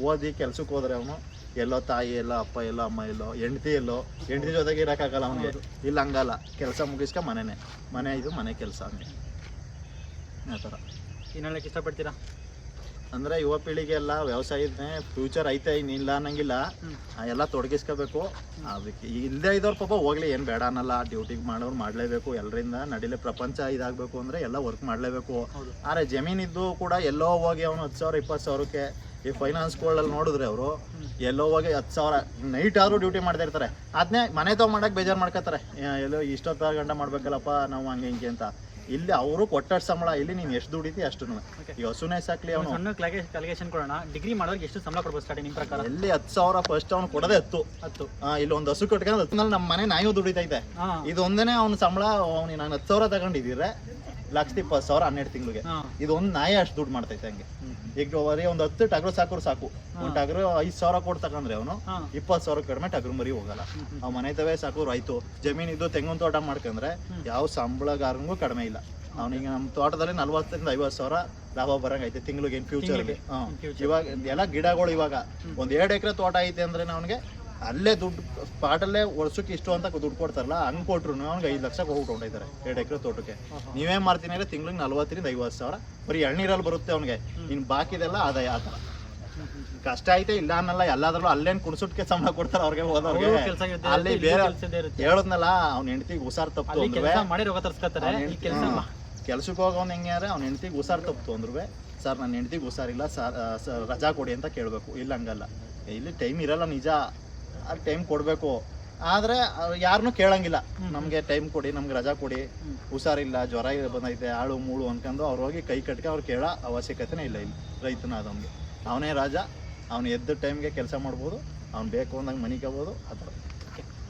ಓದಿ ಕೆಲ್ಸಕ್ಕೆ ಹೋದ್ರೆ ಅವನು ಎಲ್ಲೋ ತಾಯಿ ಎಲ್ಲೋ ಅಪ್ಪ ಎಲ್ಲೋ ಅಮ್ಮ ಎಲ್ಲೋ ಹೆಂಡತಿ ಜೊತೆಗೆ ಇರೋಕ್ಕಾಗಲ್ಲ ಅವನಿಗೆ. ಇಲ್ಲ ಹಂಗಲ್ಲ, ಕೆಲಸ ಮುಗಿಸ್ಕ ಮನೆ ಇದು ಮನೆ ಕೆಲಸ ಹಂಗೆ ಆ ಥರ. ಇನ್ನೇಳಕ್ಕೆ ಇಷ್ಟಪಡ್ತೀರಾ? ಅಂದ್ರೆ ಯುವ ಪೀಳಿಗೆ ಎಲ್ಲ ವ್ಯವಸಾಯದನ್ನೇ ಫ್ಯೂಚರ್ ಐತೆ, ಇನ್ನಿಲ್ಲ ಅನ್ನಂಗಿಲ್ಲ, ಎಲ್ಲ ತೊಡಗಿಸ್ಕೋಬೇಕು. ಅದಕ್ಕೆ ಇಲ್ಲದೆ ಇದ್ದವ್ರು ಪಾಪ ಹೋಗ್ಲಿ, ಏನು ಬೇಡ ಅನ್ನಲ್ಲ, ಡ್ಯೂಟಿಗೆ ಮಾಡೋರು ಮಾಡಲೇಬೇಕು. ಎಲ್ಲರಿಂದ ನಡಿಲೆ ಪ್ರಪಂಚ ಇದಾಗಬೇಕು ಅಂದರೆ ಎಲ್ಲ ವರ್ಕ್ ಮಾಡಲೇಬೇಕು. ಆದರೆ ಜಮೀನಿದ್ದು ಕೂಡ ಎಲ್ಲೋ ಹೋಗಿ ಅವನು 10,000 20,000ಕ್ಕೆ ಈ ಫೈನಾನ್ಸ್ಗಳಲ್ಲಿ ನೋಡಿದ್ರೆ ಅವರು ಎಲ್ಲೋ ಹೋಗಿ 10,000 ನೈಟ್ ಆದರೂ ಡ್ಯೂಟಿ ಮಾಡ್ತಾ ಇರ್ತಾರೆ. ಅದನ್ನೇ ಮನೆ ತಗೊ ಮಾಡಕ್ಕೆ ಬೇಜಾರು ಮಾಡ್ಕೋತಾರೆ, ಎಲ್ಲೋ ಇಷ್ಟೊತ್ತಾರು ಗಂಟೆ ಮಾಡ್ಬೇಕಲ್ಲಪ್ಪ ನಾವು ಹಂಗೆ ಹಿಂಗೆ ಅಂತ. ಇಲ್ಲಿ ಅವರು ಕೊಟ್ಟಷ್ಟು ಸಂಬಳ, ಇಲ್ಲಿ ನೀನು ಎಷ್ಟು ದುಡಿತಿ ಅಷ್ಟು. ಈಗ ಹಸುನೇ ಸಾಕ್ಲಿ ಅವನು. ಸಣ್ಣ ಕ್ಯಾಲ್ಕುಲೇಷನ್ ಕೊಡೋಣ, ಡಿಗ್ರಿ ಮಾಡೋರಿಗೆ ಎಷ್ಟು ಸಂಬಳ ಕೊಡ್ಬೋದು ಸ್ಟಾರ್ಟಿಂಗ್ ನಿಮ್ಮ ಪ್ರಕಾರ? ಎಲ್ಲಿ 10,000 ಫಸ್ಟ್ ಅವ್ನು ಕೊಡೋದೇ 10. ಇಲ್ಲಿ ಒಂದು ಹಸು ಕಟ್ಕೊಂಡು 10 ನಮ್ಮ ಮನೆ ನಾಯಿಯೂ ದುಡಿತೈತೆ. ಇದು ಒಂದೇನೆ ಅವ್ನ ಸಂಬಳ. ಅವ್ನಿಗೆ ನಾನು 10,000 ತಗೊಂಡಿದ್ದೀರೆ, 1,20,000 12 ತಿಂಗಳಿಗೆ. ಇದು ಒಂದು ನಾಯಿ ಅಷ್ಟು ದುಡ್ಡು ಮಾಡ್ತೈತೆ ಹಂಗೆ. ಈಗ ಬರೀ ಒಂದು 10 ಟಗರು ಸಾಕೋರು ಸಾಕು. ಒಂದು ಟಗರು 5,000 ಕೊಟ್ಟು ತಗೊಂಡ್ರೆ ಅವನು 20,000 ಕಡಿಮೆ ಟಗರು ಮರಿ ಹೋಗಲ್ಲ. ಅವ್ ಮನೆ ತವೇ ಸಾಕೋರು ಆಯ್ತು. ಜಮೀನ್ ಇದ್ದು ತೆಂಗಿನ ತೋಟ ಮಾಡ್ಕೊಂಡ್ರೆ ಯಾವ ಸಂಬಳಗಾರನಿಗೂ ಕಡಿಮೆ ಇಲ್ಲ. ಅವನಿಗೆ ನಮ್ಮ ತೋಟದಲ್ಲಿ 40,000 50,000 ಲಾಭ ಬರಂಗೈತೆ ತಿಂಗಳಿಗೆ. ಏನು ಫ್ಯೂಚರ್ಗೆ ಇವಾಗ ಎಲ್ಲ ಗಿಡಗಳು, ಇವಾಗ ಒಂದು 2 ಎಕರೆ ತೋಟ ಐತೆ ಅಂದ್ರೆ ಅವನಿಗೆ ಅಲ್ಲೇ ದುಡ್ಡು ಪಾಟಲ್ಲೇ ವರ್ಷಕ್ಕೆ ಇಷ್ಟು ಅಂತ ದುಡ್ಡು ಕೊಡ್ತಾರಲ್ಲ, ಹಂಗೆ ಕೊಟ್ರು ಅವ್ನಿಗೆ 5 ಲಕ್ಷ ಹೋಗ್ಬಿಟ್ಟಿದ್ದಾರೆ 2 ಎಕರೆ ತೋಟಕ್ಕೆ. ನೀವೇನ್ ಮಾಡ್ತೀನಿ ಅಂದ್ರೆ ತಿಂಗಳಿಗೆ 40,000 50,000 ಬರೀ ಎಳ್ನೀರಲ್ಲಿ ಬರುತ್ತೆ ಅವ್ನಿಗೆ. ಇನ್ನು ಬಾಕಿದೆಲ್ಲ ಆದಾಯ. ಆ ಥರ ಕಷ್ಟ ಐತೆ ಇಲ್ಲ ಅನ್ನಲ್ಲ, ಎಲ್ಲಾದ್ರಲ್ಲೂ ಅಲ್ಲೇನು ಕುಣಿಸುಟ್ಕೆ ಸಂಬಳ ಕೊಡ್ತಾರೆ ಅವ್ರಿಗೆ, ಹೋದವ್ರಿಗೆ. ಅಲ್ಲಿ ಬೇರೆ ಹೇಳದ್ನಲ್ಲ, ಅವ್ನ ಹೆಂಡತಿಗೆ ಹುಷಾರ್ ತಪ್ಪು ಅಂದ್ರೆ ಕೆಲ್ಸಕ್ಕೆ ಹೋಗೋನ್ ಹೆಂಗೆ ಅಂದ್ರೆ ಅವ್ನ ಹೆಂಡತಿಗೆ ಹುಷಾರ್ ತಪ್ಪು ಅಂದ್ರು, ಸರ್ ನನ್ನ ಹೆಂಡತಿಗೆ ಹುಷಾರಿಲ್ಲ ಸರ್ ರಜಾ ಕೊಡಿ ಅಂತ ಕೇಳಬೇಕು. ಇಲ್ಲ ಹಂಗಲ್ಲ, ಇಲ್ಲಿ ಟೈಮ್ ಇರಲ್ಲ ನಿಜ, ಅಲ್ಲಿ ಟೈಮ್ ಕೊಡಬೇಕು. ಆದರೆ ಯಾರನ್ನೂ ಕೇಳಂಗಿಲ್ಲ, ನಮಗೆ ಟೈಮ್ ಕೊಡಿ, ನಮ್ಗೆ ರಜಾ ಕೊಡಿ, ಹುಷಾರಿಲ್ಲ, ಜ್ವರ ಬಂದೈತೆ, ಆಳು ಮೂಳು ಅನ್ಕೊಂಡು ಅವ್ರು ಹೋಗಿ ಕೈ ಕಟ್ಕೆ ಅವ್ರು ಕೇಳೋ ಅವಶ್ಯಕತೆನೇ ಇಲ್ಲ. ಇಲ್ಲಿ ರೈತನ ಅದವನಿಗೆ ಅವನೇ ರಾಜ. ಅವ್ನು ಎದ್ದ ಟೈಮ್ಗೆ ಕೆಲಸ ಮಾಡ್ಬೋದು, ಅವ್ನು ಬೇಕು ಅಂದಂಗೆ ಮನಿಕೋಬೋದು. ಆ ಥರ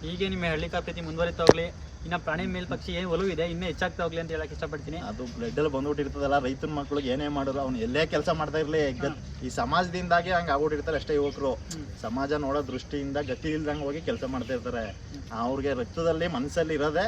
ಹೀಗೆ ನಿಮ್ಮ ಹಳ್ಳಿ ಪ್ರೀತಿ ಮುಂದುವರಿತಾ ಹೋಗ್ಲಿ. ಇನ್ನು ಪ್ರಾಣಿ ಮೇಲ್ ಪಕ್ಷಿ ಏನು ಒಲವು ಇದೆ, ಇನ್ನೂ ಹೆಚ್ಚಾಗ್ತಾ ಹೋಗ್ಲಿ ಅಂತ ಹೇಳಕ್ ಇಷ್ಟಪಡ್ತೀನಿ. ಅದು ಬ್ಲಡ್ಡಲ್ಲಿ ಬಂದ್ಬಿಟ್ಟಿರ್ತದಲ್ಲ, ರೈತನ ಮಕ್ಳಿಗೆ ಏನೇ ಮಾಡಿದ್ರು ಅವ್ನು ಎಲ್ಲೇ ಕೆಲಸ ಮಾಡ್ತಾ ಇರಲಿ, ಈ ಸಮಾಜದಿಂದಾಗಿ ಹಂಗೆ ಆಗ್ಬಿಟ್ಟಿರ್ತಾರೆ ಅಷ್ಟೇ. ಯುವಕರು ಸಮಾಜ ನೋಡೋ ದೃಷ್ಟಿಯಿಂದ ಗತಿ ಇಲ್ದಂಗೆ ಹೋಗಿ ಕೆಲಸ ಮಾಡ್ತಾ ಇರ್ತಾರೆ. ಅವ್ರಿಗೆ ರಕ್ತದಲ್ಲಿ ಮನಸ್ಸಲ್ಲಿ ಇರೋದೇ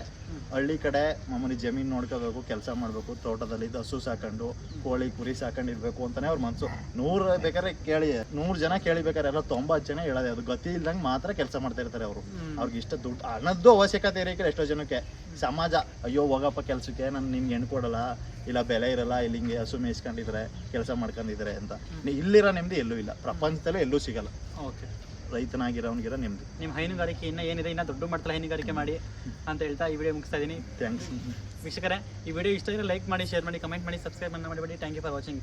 ಹಳ್ಳಿ ಕಡೆ ಮಾಮೂಲಿ ಜಮೀನು ನೋಡ್ಕೋಬೇಕು, ಕೆಲಸ ಮಾಡಬೇಕು, ತೋಟದಲ್ಲಿ ಹಸು ಸಾಕೊಂಡು ಕೋಳಿ ಕುರಿ ಸಾಕೊಂಡಿರ್ಬೇಕು ಅಂತಾನೆ ಅವ್ರ ಮನಸ್ಸು. 100 ಬೇಕಾದ್ರೆ ಕೇಳಿ 100 ಜನ ಕೇಳಿಬೇಕಾರೆ ಎಲ್ಲ 90 ಜನ ಹೇಳೋದೆ ಅದು ಗತಿ ಇಲ್ದಂಗೆ ಮಾತ್ರ ಕೆಲಸ ಮಾಡ್ತಾ ಇರ್ತಾರೆ ಅವರು. ಅವ್ರಿಗೆ ಇಷ್ಟ ದುಡ್ಡು ಹಣದ್ದು ಅವಶ್ಯಕತೆ ಇರೋಕೆ ಎಷ್ಟೋ ಜನಕ್ಕೆ. ಸಮಾಜ ಅಯ್ಯೋ ಹೋಗಪ್ಪ ಕೆಲಸಕ್ಕೆ, ನಾನು ನಿನ್ಗೆ ಹೆಣ್ಣು ಕೊಡಲ್ಲ, ಇಲ್ಲ ಬೆಲೆ ಇರಲ್ಲ, ಇಲ್ಲಿ ಹಿಂಗೆ ಹಸು ಮೇಯಿಸ್ಕೊಂಡಿದ್ರೆ ಕೆಲಸ ಮಾಡ್ಕೊಂಡಿದ್ದಾರೆ ಅಂತ. ಇಲ್ಲಿರೋ ನೆಮ್ಮದಿ ಎಲ್ಲೂ ಇಲ್ಲ, ಪ್ರಪಂಚದಲ್ಲೇ ಎಲ್ಲೂ ಸಿಗಲ್ಲ. ಓಕೆ, ರೈತನಾಗಿರೋನಿಗಿರೋ ನೆಮ್ಮದಿ. ನಿಮ್ಮ ಹೈನುಗಾರಿಕೆ ಇನ್ನೂ ಏನಿದೆ, ಇನ್ನೂ ದೊಡ್ಡ ಮಟ್ಟದಲ್ಲಿ ಹೈನುಗಾರಿಕೆ ಮಾಡಿ ಅಂತ ಹೇಳ್ತಾ ಈ ವಿಡಿಯೋ ಮುಗಿಸ್ತಾ ಇದ್ದೀನಿ. ಥ್ಯಾಂಕ್ಸ್ ವೀಕ್ಷಕರೇ, ಈ ವಿಡಿಯೋ ಇಷ್ಟ ಇದ್ರೆ ಲೈಕ್ ಮಾಡಿ, ಶೇರ್ ಮಾಡಿ, ಕಮೆಂಟ್ ಮಾಡಿ, ಸಬ್ಸ್ಕ್ರೈಬ್ ಮಾಡಿಬಿಡಿ. Thank you for watching.